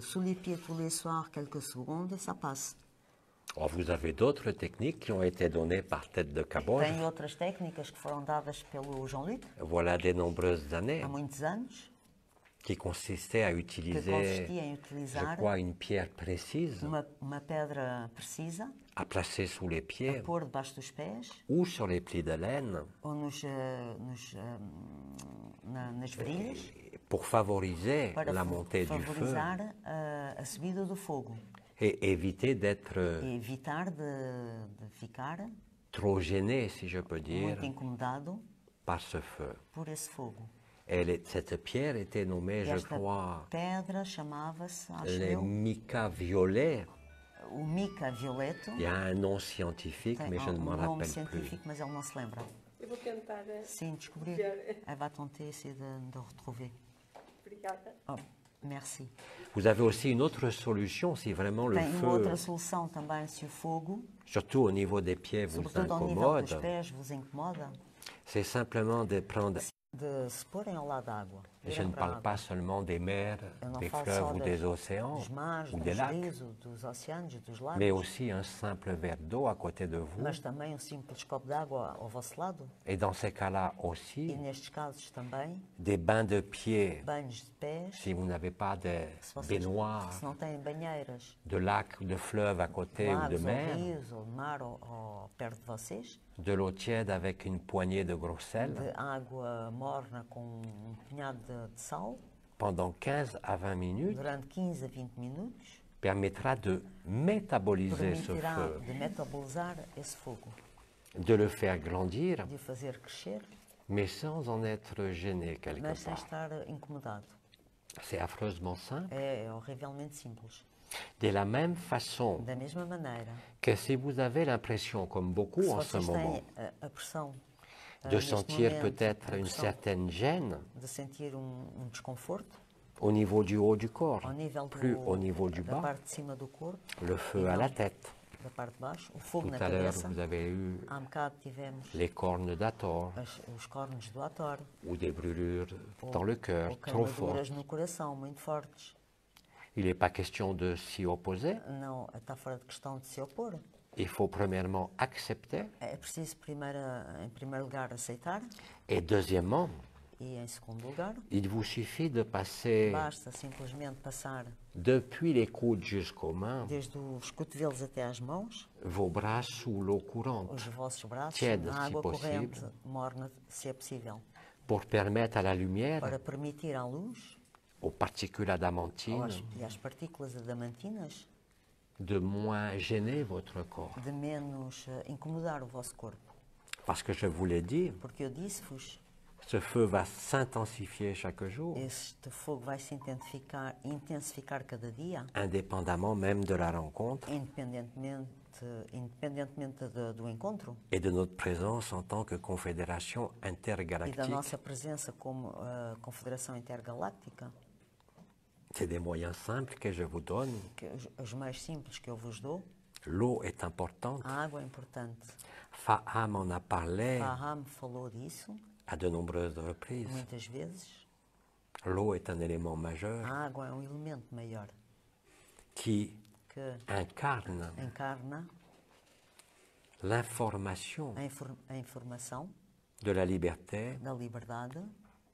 sous les pieds tous les soirs quelques secondes et ça passe. Oh, vous avez d'autres techniques qui ont été données par Tête de Caboche. Tem outras técnicas que foram dadas pelo João-Luc Voilà de nombreuses années há muitos anos, qui consistaient à que utiliser, consistia em je utilizar crois, une pierre précise uma pedra precisa à placer sous les a pieds pôr debaixo dos pés ou sur les plis de laine ou nas virilhas pour favoriser para la montée du feu favorizar a subida do fogo et éviter d'être e evitar de ficar trop gêné, si je peux dire, muito incomodado par ce feu. por esse fogo. Cette pierre était nommée, je Esta crois, pedra chamava-se, acho les eu, mica violets. o mica violeto. Il y a un nom scientifique, Tem mais je ne m'en nome rappelle plus. científico, mas ele não se lembra. Eu vou tentar. Sim, descobrir. Ver. Elle va tenter essayer de retrouver. Obrigada. Oh, Merci. Vous avez aussi une autre solution si vraiment le Tem uma feu, outra solução também se o fogo, surtout au niveau des pieds, vous sobretudo ao nível dos incommode. pés, vos incomoda, C'est simplement de prendre, de se porem ao lado da água. et je Virem ne para a parle água. pas seulement des mers, Eu não des falo fleuves só ou des océans dos mares, ou dos des lacs, rios, dos oceanos, dos lagos, mais aussi un simple verre d'eau à côté de vous. mas também um simples copo d'água ao vosso lado. Et dans ces cas-là E aussi, nestes casos também, des bains de pieds, banhos de pés, si vous n'avez pas de se, vocês, baignoires, se não têm banheiras, de lacs ou de fleuves à côté ou de lagos ou mer, rios ou de mar ou perto de vocês, de l'eau tiède avec une poignée de gros sel, de água morna com um punhado de sal, pendant 15 à 20 minutes, durante 15 a 20 minutos, permettra de métaboliser ce permitirá feu, de metabolizar esse fogo, de le faire grandir, de o fazer crescer, mais sans en être gêné quelque mas sem part. estar incomodado. C'est affreusement simple. É horrivelmente simples. De la même façon Da mesma maneira, que si vous avez l'impression, comme beaucoup se en ce vocês moment, têm a pressão de neste sentir momento, peut-être a une pressão certaine gêne de sentir desconforto au niveau du haut du corps, ao nível plus au niveau du da bas, parte de cima do corpo, le feu à la tête. da parte de baixo, o fogo Tout na à l'heure, cabeça. vous avez eu Há um bocado tivemos les cornes d'Hathor os cornos do Hathor, ou des brûlures ou, dans le cœur ou trop fortes. queimaduras no coração muito fortes. Il n'est pas question de s'y opposer. Não está fora de questão de se opor. Il faut premièrement accepter É preciso em primeiro lugar aceitar et deuxièmement, e em segundo lugar il vous suffit de passer basta simplesmente passar depuis les coudes jusqu'aux mains desde os cotovelos até às mãos, vos bras sous l'eau courante os vossos braços Tiède, na se água corrente, possível. morna, se é possível, pour permettre à la lumière, para permitir à luz aux particules adamantines, e às partículas adamantinas de moins gêner votre corps. de menos incomodar o vosso corpo. Parce que je vous l'ai dit, Porque eu disse-vos, ce feu va s'intensifier chaque jour, este fogo vai se intensificar cada dia, indépendamment même de la rencontre independentemente do encontro et de notre présence en tant que confédération e da intergalactique. nossa presença como Confederação Intergaláctica. C'est des moyens simples que je vous donne. Que os mais simples que eu vos dou, L'eau est importante. a água é importante. Faham en a parlé Faham falou disso à de nombreuses reprises. muitas vezes. L'eau est un élément majeur A água é um elemento maior qui que incarne encarna l'information a informação de la liberté da liberdade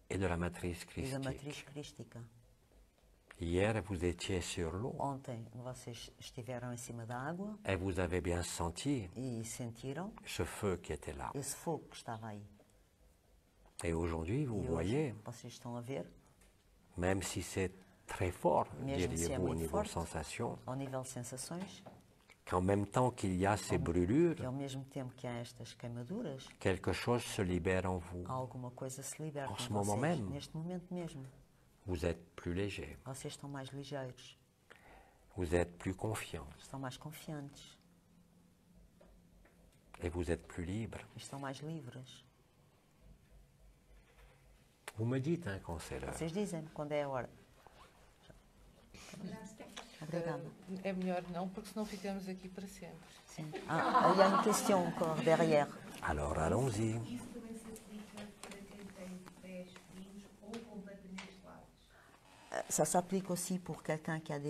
et de la matrice e da matriz christique. crística. Hier, vous étiez sur l'eau Ontem vocês estiveram em cima da água et vous avez bien senti e sentiram ce feu qui était là. esse fogo que estava aí. Et aujourd'hui, vous E voyez, hoje, vocês estão a ver, même si c'est très fort, mesmo se é diriez-vous, au muito niveau forte, sensation, ao nível de sensações, qu'en même temps qu'il y a ces que brûlures, ao mesmo tempo que há estas queimaduras, quelque chose se libère en vous. alguma coisa se liberta En ce em moment vocês, même. neste momento mesmo. Vous êtes plus léger, Vocês estão mais ligeiros, vous êtes plus confiant estão mais confiantes, et vous êtes plus libre. estão mais livres. Vous me dites, hein, quand c'est l'heure. Vocês dizem quando é a hora. Obrigada. É melhor não, porque senão ficamos aqui para sempre. Sim. Ah, il y a une question encore derrière. Alors allons-y. Isso também se aplica para quem tem pés frios ou completamente gelados. Ça s'applique aussi pour quelqu'un qui a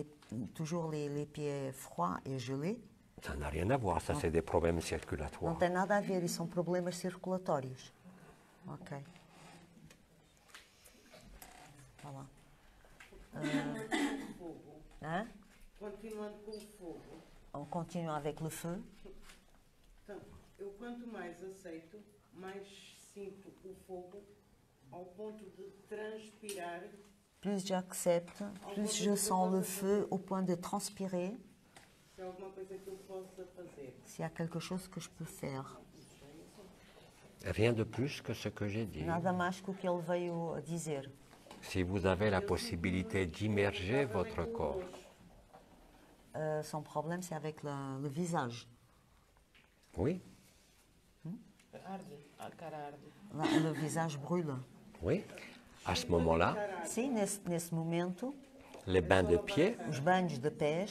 toujours les pieds froids et gelés. Ça n'a rien à voir, ça c'est des problèmes Não circulatoires. tem nada a ver, e são problemas circulatórios. Ok. Vá lá. Fogo. Hein? Continuando com o fogo. On continue avec le feu. Então, eu quanto mais aceito, mais sinto o fogo ao ponto de transpirar. Plus j'accepte, plus je sens le feu au point de transpirer. Se há alguma coisa que eu possa fazer. S'il y a quelque chose que je peux faire. Rien de plus que ce que j'ai dit. Nada mais que o que ele veio a dizer. Si vous avez la possibilité d'immerger votre corps Son problème, c'est avec le visage. Oui, Arde, a cara arde. Le visage brûle. oui. À ce moment-là, Sim, nesse momento, les bains de pieds, os banhos de pés,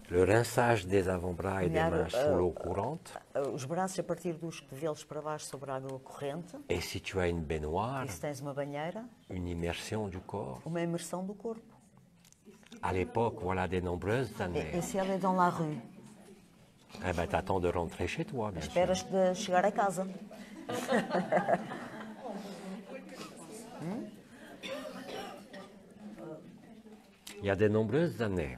le rinçage des avant-bras et des Melhor, mains sous l'eau courante. os braços a partir dos cotovelos para baixo sobre a água corrente. Et si tu as une baignoire, E se tens uma banheira, une immersion du corps. uma imersão do corpo. À l'époque, voilà des nombreuses E années. se ela é dans la rue, Eh ben, t'attends de rentrer chez toi, bien sûr. esperas de chegar a casa. Il y a de nombreuses années.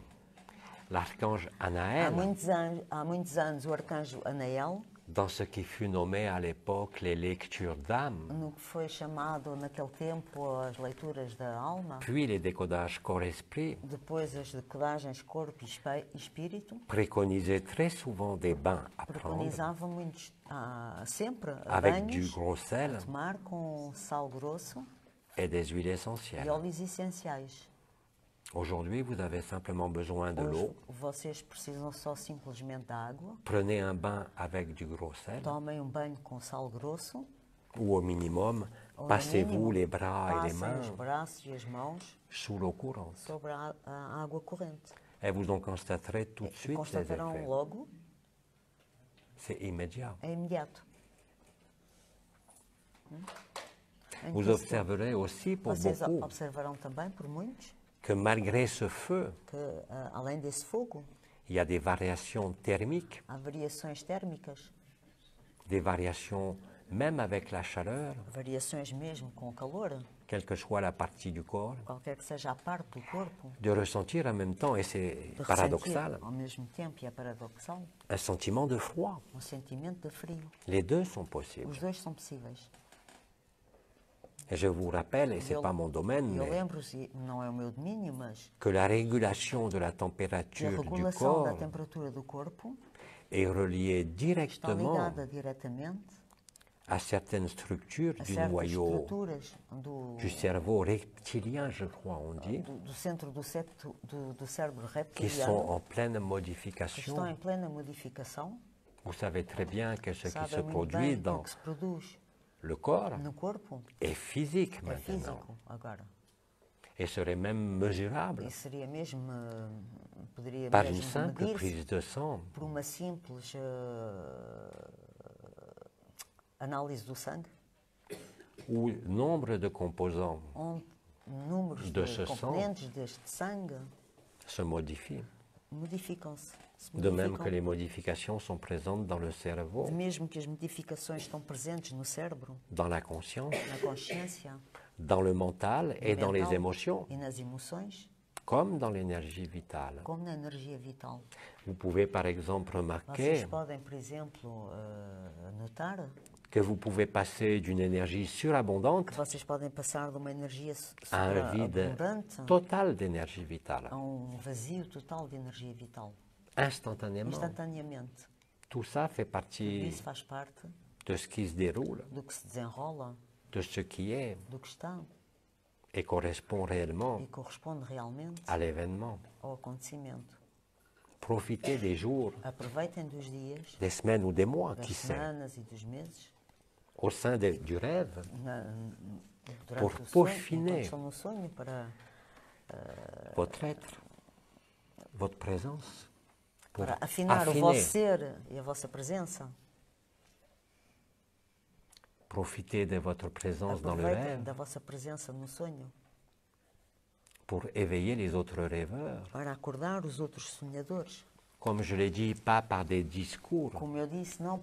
L'archange Há Anaël, muitos anos, o arcanjo Anael, dans ce qui fut nommé à l'époque les lectures d'âme, no que foi chamado naquele tempo as leituras da alma, puis les décodages corps-esprit, depois as decodagens corpo e espírito, préconisait très souvent des bains à prendre preconizava sempre avec du banhos gros sel a tomar com sal grosso et des huiles e essentielles. óleos essenciais. Aujourd'hui, vous avez simplement besoin de Hoje, l'eau. vocês precisam só simplesmente da água, Prenez un bain avec du gros sel, tomem um banho com sal grosso, ou au minimum, ou no passez-vous mínimo, les bras et les passem mains os braços e as mãos sous l'eau courante. sobre a água corrente. Et vous en constaterez tout de E suite les constatarão effets. logo, C'est immédiat. é imediato. Em Vous que se- observerez aussi pour Vocês beaucoup observarão também, por muitos, que malgré ce feu, que além desse fogo, il y a des variations thermiques, há variações térmicas, des variations même avec la chaleur, variações mesmo com o calor, quelle que soit la partie du corps, qualquer que seja a parte do corpo, de ressentir en même temps, et c'est de paradoxal, ressentir ao mesmo tempo, e é paradoxal, un sentiment de froid. sentimento de frio. Les deux sont possibles. Os dois são possíveis. Et je vous rappelle, et ce n'est Eu- pas mon domaine, Eu mais lembro-se, não é o meu domínio, mas que la régulation de la que a température du regulação da corps temperatura do corpo est reliée está directement ligada diretamente à certaines structures a du certas noyau estruturas du cerveau reptilien, je crois, on dit, do centro do cérebro qui sont reptiliano, en pleine que estão modification. em plena modificação. Vous savez très bien que ce qui se Sabem muito produit bem que o dans que se produz le corps no corpo est physique é maintenant físico agora. et serait même mesurable E seria mesmo, poderia par une mesmo simple medir-se prise de sang. por uma simples análise do sangue, Où nombre de composants onde números De de ce sang. componentes deste sangue se modifient. modificam-se. Se De même modificam. que les modifications sont présentes dans le cerveau, Mesmo que as modificações estão presentes no cérebro, dans la conscience, na consciência, dans le mental et dans les mental émotions, e nas emoções, comme dans l'énergie vitale. como na energia vital. Vous pouvez par exemple Vocês remarquer podem, por exemplo, notar que vous pouvez passer d'une énergie surabondante que vocês podem passar de uma energia à un vide superabundante total d'énergie vitale, a um vazio total de energia vital, instantanément. instantaneamente. Tout ça fait Tudo partie isso faz parte de ce qui se déroule, do que se desenrola, de ce qui est do que está et correspond réellement e corresponde realmente à l'événement. ao acontecimento. Profitez des jours, Aproveitem dos dias, des semaines ou des mois, das qui sait, semanas e dos meses, au sein du rêve, durante Pour o sonho, peaufiner. enquanto estão no sonho, para votre être, votre présence, pour para afinar o affiner. vosso ser e a vossa presença. Profitez de votre présence dans le Aproveitem rêve da vossa presença no sonho pour éveiller les autres rêveurs. para acordar os outros sonhadores. Comme je l'ai dit, pas par des discours, Como eu disse, não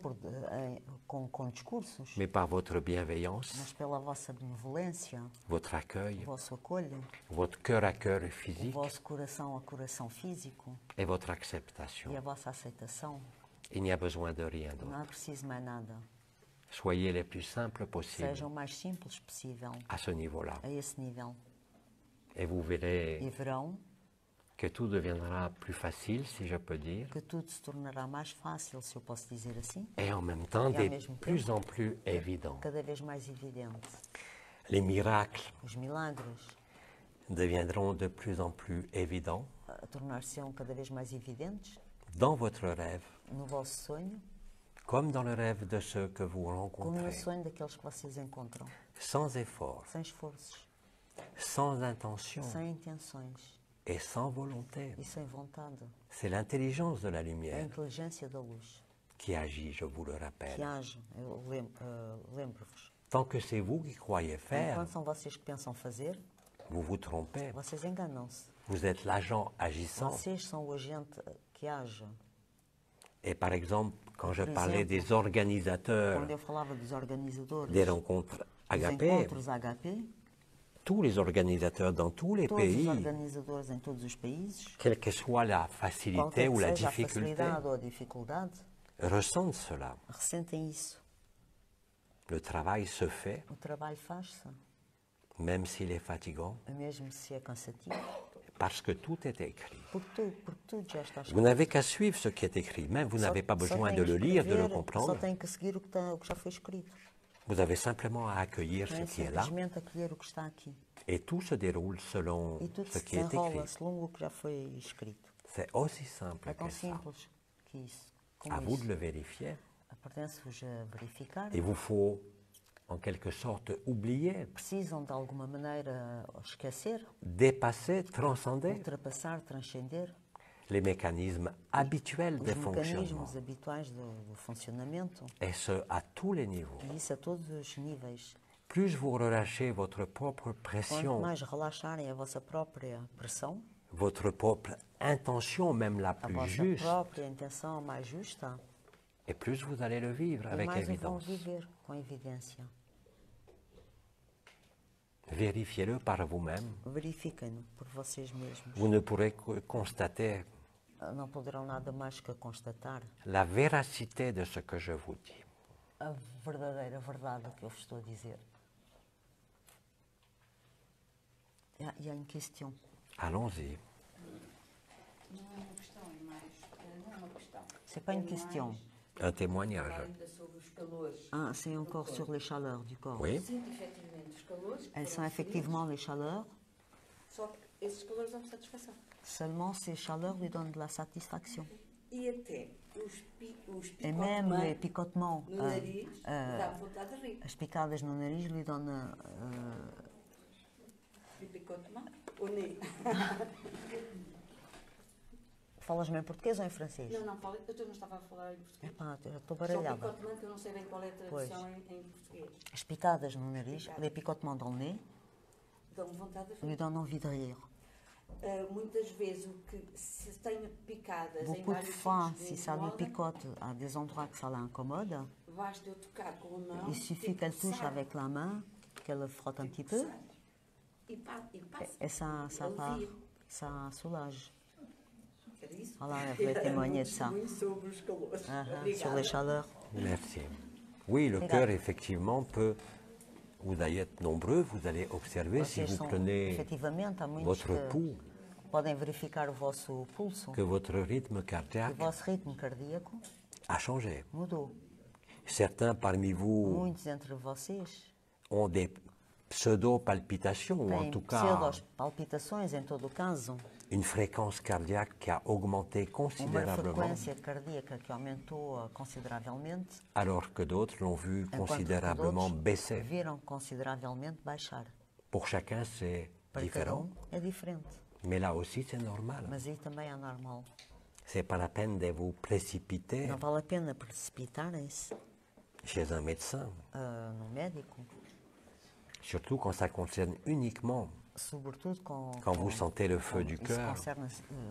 com discursos, mais par votre bienveillance, mas pela vossa benevolência, votre accueil, o vosso acolho, votre cœur à cœur o physique vosso coração a coração físico et votre acceptation. e a vossa aceitação. Il n'y a besoin de rien Não d'autre. é preciso mais nada. Soyez les plus simples possibles Sejam o mais simples possível à ce niveau-là. a esse nível. Et vous verrez E verão que tout deviendra plus facile, si je peux dire, que tudo se tornará mais fácil, se eu posso dizer assim, et en même temps Et en de même temps. plus en plus évident. cada vez mais evidente. Les miracles Os milagres deviendront de plus en plus évidents tornar-se-ão cada vez mais evidentes dans votre rêve, no vosso sonho, comme dans le rêve de ceux que vous como no rencontrez, sonho daqueles que vocês encontram, sans effort, sem esforços, sans intention sem intenções et sans volonté. e sem vontade. C'est l'intelligence de la É a lumière inteligência da luz qui agit, je vous le que rappelle. age. Eu lembro-vos. Tant que c'est vous qui croyez faire, Enquanto são vocês que pensam fazer, vous vous trompez. vocês enganam-se. Vous êtes l'agent agissant. Vocês são o agente que age. Et par exemple, quand je Par parlais exemple, des organisateurs Quando eu falava dos organizadores des rencontres dos agapées, encontros HP, tous les organisateurs dans tous les todos os pays, organizadores em todos os países, quelle que soit la facilité qualquer ou que la seja a difficulté, facilidade ou a dificuldade, ressentent cela. ressentem isso. Le travail se fait, O trabalho faz-se, même s'il est fatigant, mesmo se é cansativo, parce que tout est écrit. porque tudo já está Vous escrito. n'avez qu'à suivre ce qui est écrit, même vous n'avez pas besoin tem de que le lire, de le escrever, comprendre. Só tem que seguir o que já foi escrito. Vous avez simplement à accueillir Não ce é qui est là, simplesmente acolher o que está aqui. et tout se déroule selon E tudo ce se qui est desenrola écrit. selon o que já foi escrito. C'est aussi simple É tão que ça. simples que isso. Como À vous isso. de le vérifier. Pertence-vos a verificar. Il vous faut, en quelque sorte, oublier, Precisam de alguma maneira esquecer, dépasser, transcender ultrapassar, transcender les mécanismes habituels os des fonctionnements. mecanismos habituais do funcionamento. Et ce, à tous les niveaux. E isso a todos os níveis. Plus vous relâchez votre propre Quanto pression, mais relaxarem a vossa própria pressão, votre propre intention, même la a plus vossa juste, própria intenção mais justa, et plus vous allez le vivre e avec mais o vão évidence. viver com evidência. Vérifiez-le par vous-même. Verifiquem-no por vocês mesmos. Vous ne pourrez que constater Não poderão nada mais que constatar la véracité de ce que je vous dis. a verdadeira verdade do que eu vos estou a dizer. Il y a une question. Allons-y. Não é uma questão, é mais. Não é uma questão. C'est pas une question. Un témoignage. Ainda sobre os calores. Ah, c'est encore sur les chaleurs du corps. Oui. Sinto efetivamente os calores. que Elles foram sont effectivement les chaleurs. referidos, Só que esses calores dão satisfação. Seulement ces chaleurs lui donnent de la satisfaction. E até os Et même les picotements picotements, no nariz dá vontade de rir. as picadas no nariz lui donnent... E picotements au nez. Falas mesmo em português ou em francês? Não, falo, eu não estava a falar em português. Epá, eu estou Só baralhada. picotements que eu não sei bem qual é a tradução em português. As picadas no nariz, les picotements dans le nez, Dão vontade de rir. lui donnent envie de rire. Muitas vezes o que se tenho picadas em Beaucoup de vários fois, sítios si que ça lui incomodam, picote à des endroits que ça l'incommode, basta eu tocar com a mão. il suffit tipo, qu'elle touche sai, avec la main, qu'elle frotte un petit tipo, peu, sai. E passa. et ça part, Alivia. ça soulage. Era isso? Voilà, elle voulait témoigner de ça. Muito sobre os calores. Sur les chaleurs. Merci. Oui, le Regarde. cœur, effectivement, peut... Vous allez être nombreux, vous allez observer si Vocês vous são, prenez efetivamente, há muitos votre que pouls, podem verificar o vosso pulso, que votre rythme o cardiaque vosso ritmo cardíaco a changé. mudou. Certains parmi vous Muitos entre vocês ont des pseudo-palpitations, ou en têm tout cas pseudo-palpitações, em todo o caso, une fréquence cardiaque qui a augmenté uma considérablement, frequência cardíaca que aumentou consideravelmente, alors que d'autres l'ont vu enquanto que considérablement outros baisser. viram consideravelmente baixar. Pour chacun, c'est Para cada différent, é diferente, mais là aussi, c'est normal. mas aí também é normal. C'est pas la peine de vous précipiter Não vale a pena precipitarem-se chez un médecin, no médico, surtout quand ça concerne uniquement sobretudo quand vous sentez le feu du isso cœur concerne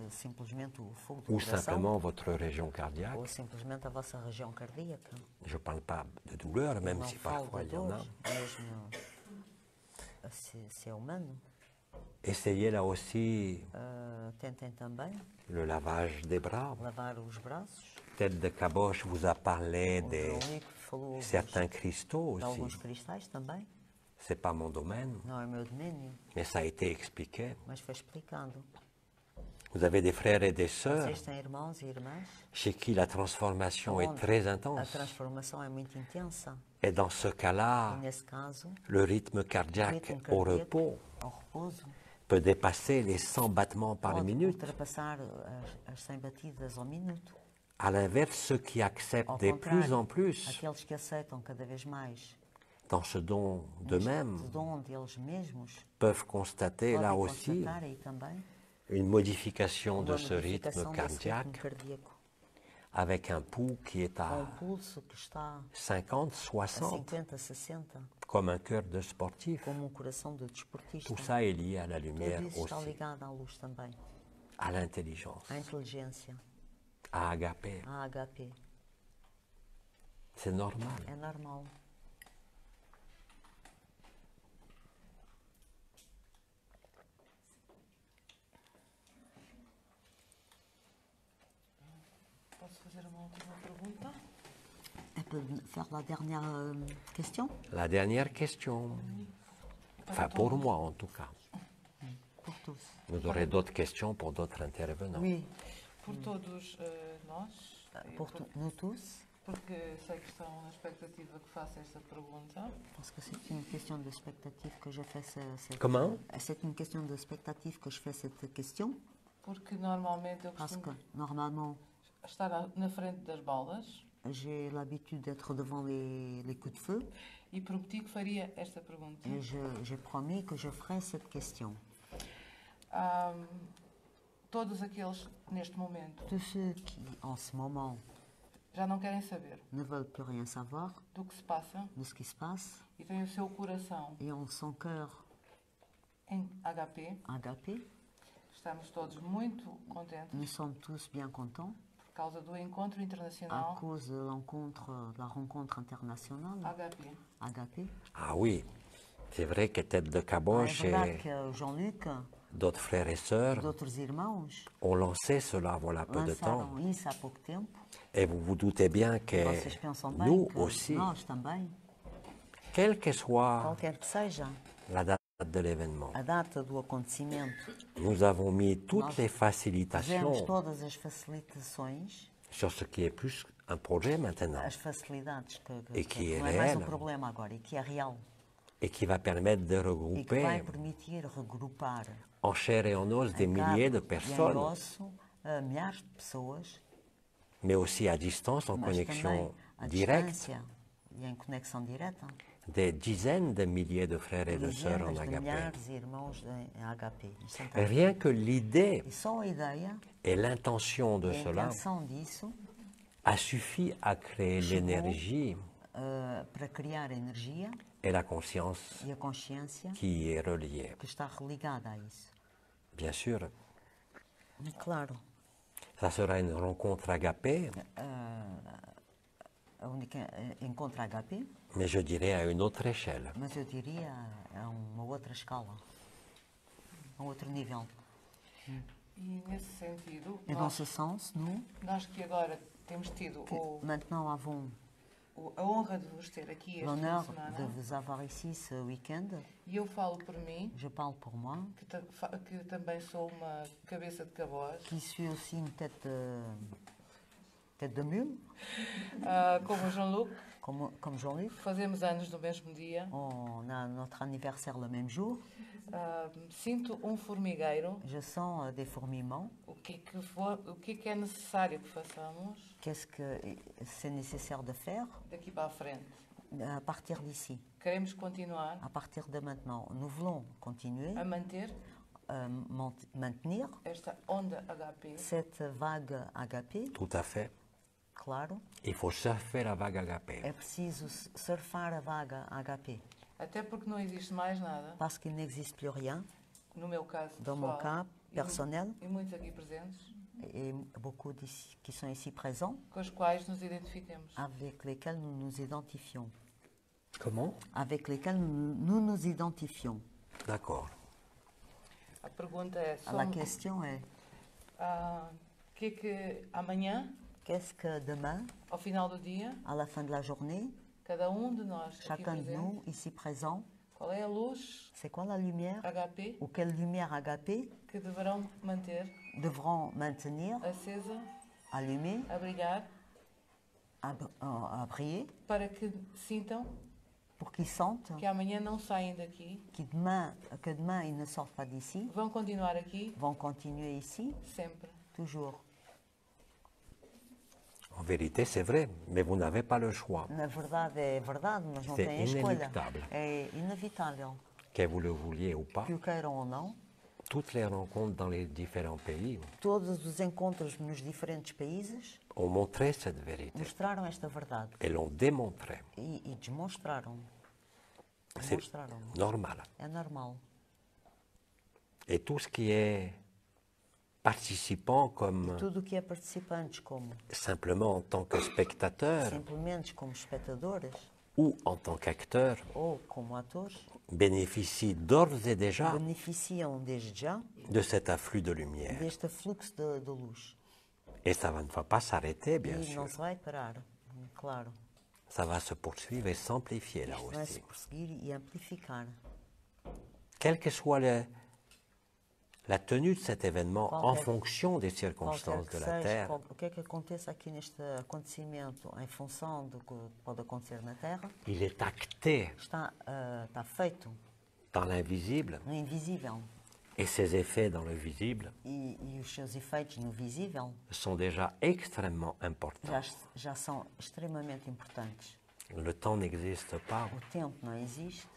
simplesmente o fogo do ou coração simplement votre région cardiaque. ou simplesmente a vossa região cardíaca. Je ne parle pas de douleur, même Não si falo parfois de il y en a. dor, mesmo se é humano. Essayez là aussi Tentem também le lavage des bras. lavar os braços. Tête de Caboche vous a parlé O de Veronique falou certains cristaux de aussi. alguns cristais também. C'est pas mon domaine, Não é meu domínio, mais ça a été expliqué. mas foi explicado. Vous avez des frères et des sœurs Vocês têm irmãos e irmãs? chez qui la transformation est Onde très a intense. transformação é muito intensa. Et dans ce cas-là, E nesse caso, le rythme o cardiaque ritmo au cardíaco repos ao repouso peut dépasser les 100 battements par pode minute. ultrapassar as 100 batidas ao minuto. À l'inverse, ceux qui Ao acceptent de contrário, plus en plus aqueles que aceitam cada vez mais dans ce don d'eux-mêmes este dom deles mesmos, peuvent constater là podem aussi constatar aí também une modification de uma ce rythme modificação desse ritmo cardiaque cardíaco, avec un pouls qui est com à um pulso que está 50, a 60, 50, 60, comme un cœur de sportif. como um coração de desportista. Tout ça est lié à la lumière Tudo isso está aussi, ligado à luz também, à l'intelligence, à inteligência, à agapé. à HP. C'est normal. É normal. Posso fazer uma última pergunta? Elle peut faire la dernière question La dernière question, enfin pour moi en tout cas. pour tous. Vous aurez d'autres questions pour d'autres intervenants. Oui, Por todos nós, e pour nous tous, porque sei que estão na expectativa que faça esta pergunta. parce que c'est une question de spectative que je fais cette... Comment? C'est une question de spectative que je fais cette question, Porque normalmente eu parce que costumo normalement, estar na frente das balas j'ai l'habitude d'être devant les coups de feu e prometi que faria esta pergunta. et j'ai promis que je ferai cette question. Todos aqueles que neste momento Tous ceux qui, en ce moment, já não querem saber ne veulent plus rien savoir do que se passa de ce qui se passe e têm o seu coração et ont son cœur em HP, agapé, estamos todos muito contentes nous sommes tous bien contents por causa do encontro à internacional cause de la rencontre internationale HP. agapé. Ah oui, c'est vrai que Tête de É Caboche verdade et que Jean-Luc, d'autres frères et sœurs d'autres irmãos, ont lancé cela voilà peu de temps. lançaram isso há pouco tempo. Et vous vous doutez bien que Vocês pensam bem nous que aussi, nós também, quelle que soit qualquer que seja la date de l'événement, a data do acontecimento, nous avons mis toutes Nós les fizemos facilitations todas as facilitações, sur ce qui est plus un projet maintenant as facilidades E que é não é mais um real. problema agora, e que é real, et qui va permettre de e que vai regrouper permitir regrupar en chair et en os des em milliers de carne e em personnes, osso milhares de pessoas, mais aussi à distance, en mas connexion também à directe, distância e em conexão direta, des dizaines de milliers de frères et de sœurs en dezenas de agapé. milhares de irmãos em HP. instantâneo. Rien que l'idée E só a ideia, et l'intention de a cela intenção disso, a suffi à créer Chegou. l'énergie para criar a energia et la conscience e a consciência qui y est reliée. que está religada a isso. Bien sûr, E claro, ça sera une rencontre agapée, a única encontra HP, mais je dirais à une autre échelle. mas eu diria a uma outra escala, a um outro nível. E nesse sentido, Et dans ce sens, nous, nós que agora temos tido maintenant avons a honra de vos ter aqui este fim l'honneur de de semana, vous avoir ici ce week-end. e eu falo por mim, Je parle pour moi, que também sou uma cabeça de cabós, qui suis aussi une tête de mule, como o Jean-Luc, comme Jean-Luc. fazemos anos no mesmo dia. On a notre anniversaire le même jour. Sinto um formigueiro. Je sens des fourmillements. O que é necessário que façamos Qu'est-ce que c'est nécessaire de faire daqui para a frente? à partir d'ici, Queremos continuar à partir de maintenant? Nous voulons continuer a manter maintenir esta onda HP cette vague HP, Tout à fait. claro. Il faut surfer la vague agapée. É preciso surfar a vaga HP, até porque não existe mais nada, parce qu'il n'existe plus rien, no meu caso dans mon pessoal, cas personnel, e muitos aqui presentes, et beaucoup qui sont ici présents, com os quais nos identifiquemos. avec lesquels nous nous identifions. Comment? Avec lesquels nous nous identifions. D'accord. A pergunta é La question est, que é que amanhã, qu'est-ce que demain, ao final do dia, à la fin de la journée, cada de nós aqui chacun de presente, nous ici présents, qual é a luz c'est quoi la lumière HP ou quelle lumière HP que deverão manter devront maintenir, acesa, allumée, a brilhar, à briller, para que sintam pour qu'ils sentent que amanhã não saem daqui, que demain ils ne sortent pas d'ici, vão continuar aqui vont continuer ici, sempre. toujours. En vérité, c'est vrai, mais vous n'avez pas le choix. Na verdade é verdade, mas não C'est têm escolha. inéluctável. É inevitável. Que vous le vouliez ou pas, Que o queiram ou não, toutes les rencontres dans les différents pays Todos os encontros nos diferentes países ont montré cette vérité. mostraram esta verdade Et l'ont démontré. e demonstraram. C'est Demonstraram. normal. É normal. Et tout ce qui est participant comme Tudo o que é participantes, como simplement en tant que spectateur simplesmente como espectadores ou en tant qu'acteur ou como atores, bénéficient d'ores et déjà beneficiam desde já de cet afflux de lumière. deste fluxo de luz. Et ça ne va pas s'arrêter, bien E sûr. não se vai parar, claro. Ça va se poursuivre et s'amplifier là Isto vai se aussi. prosseguir e amplificar. Quelle que soit la tenue de cet événement en Qualquer- fonction des Qualquer circonstances que de la seja, Terre, o que é que aconteça aqui neste acontecimento, em função do que pode acontecer na Terra, il est acté está feito dans l'invisible no invisível. et ses effets dans le visible E os seus efeitos no visível sont déjà extrêmement importants. já são extremamente importantes. Le temps n'existe pas, O tempo não existe,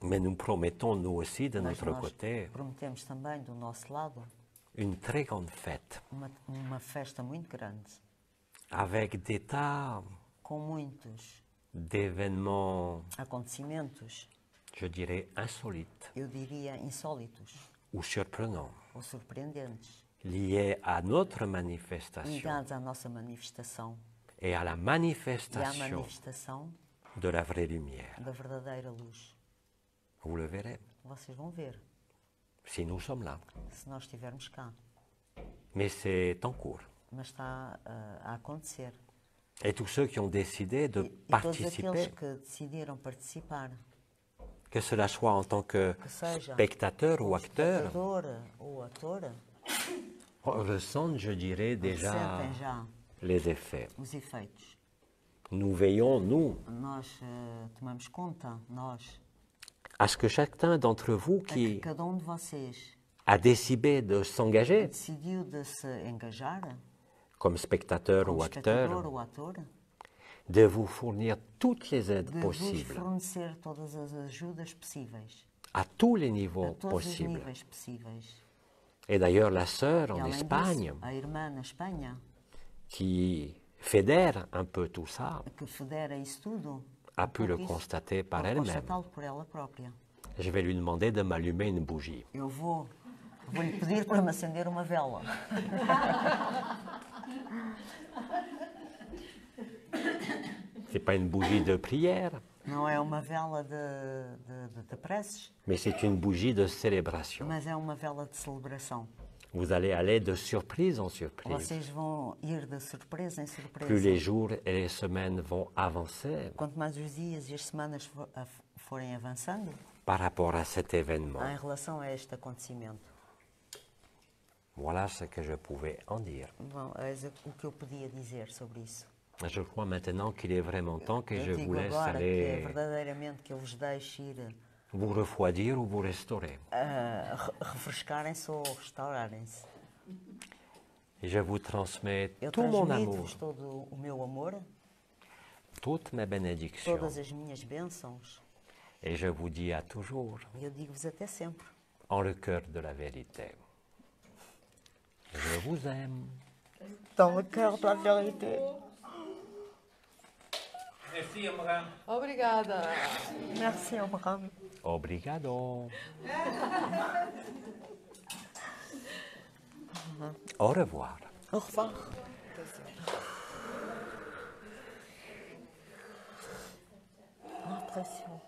mais nous promettons nous aussi de mas notre nós côté prometemos também do nosso lado une très grande fête uma festa muito grande, avec des tas com muitos d'événements, acontecimentos, je dirais, insolites eu diria insólitos ou surprenants, ou surpreendentes, liés à notre manifestation ligados à nossa manifestação et à la e à manifestation manifestação de la vraie lumière. da verdadeira luz. Vous le verrez, Vocês vão ver, si nous sommes là. se nós estivermos cá. Mais c'est en cours. Mas está a acontecer. Et tous ceux qui ont décidé de E todos aqueles participer, que decidiram participar, que cela soit en tant que que seja spectateur ou como acteur, espectador ou ator, ressentent, je dirais, déjà sentem já les effets. os efeitos. Nous veillons, nous, Nós tomamos conta, nós, à ce que chacun d'entre vous a que qui cada de vocês a décidé de s'engager decidiu de se engajar comme spectateur como ou espectador acteur, ou ator, de vous fournir toutes les aides de vos possibles, fornecer todas as ajudas possíveis, à tous les a niveaux todos os possibles. níveis possíveis. Et d'ailleurs, la sœur E en além Espagne, disso, a irmã na Espanha, qui fédère un peu tout ça, que federa isso tudo, a pu le pouco isso, constater par pode elle-même. constatá-lo por ela própria. Je vais lui demander de m'allumer une bougie. Eu vou-lhe pedir para me acender uma vela. Ce n'est pas une bougie de prière, Não é uma vela de preces, mais c'est une bougie de célébration. mas é uma vela de celebração. Vous allez aller de surprise en surprise. Vocês vão ir de surpresa em Plus surpresa. les jours et les semaines vont avancer Quanto mais os dias e as semanas forem avançando par rapport à cet événement. em relação a este acontecimento. Voilà ce que je pouvais en dire. Bom, eis o que eu podia dizer sobre isso. Je crois maintenant qu'il est vraiment temps que je Eu vous digo laisse agora que é aller verdadeiramente que eu vos deixo ir vous refroidir ou vous restaurer. refrescarem-se ou restaurarem-se. Et je vous transmets Eu tout mon amour, transmito-vos todo o meu amor, toutes mes bénédictions. todas as minhas bênçãos. Et je vous dis à toujours, E eu digo-vos até sempre. en le cœur de la vérité, je vous aime. Dans le cœur de la vérité. Merci, Amram. Obrigada. Merci, Abraham. Obrigado. Au revoir. Au revoir. Impression.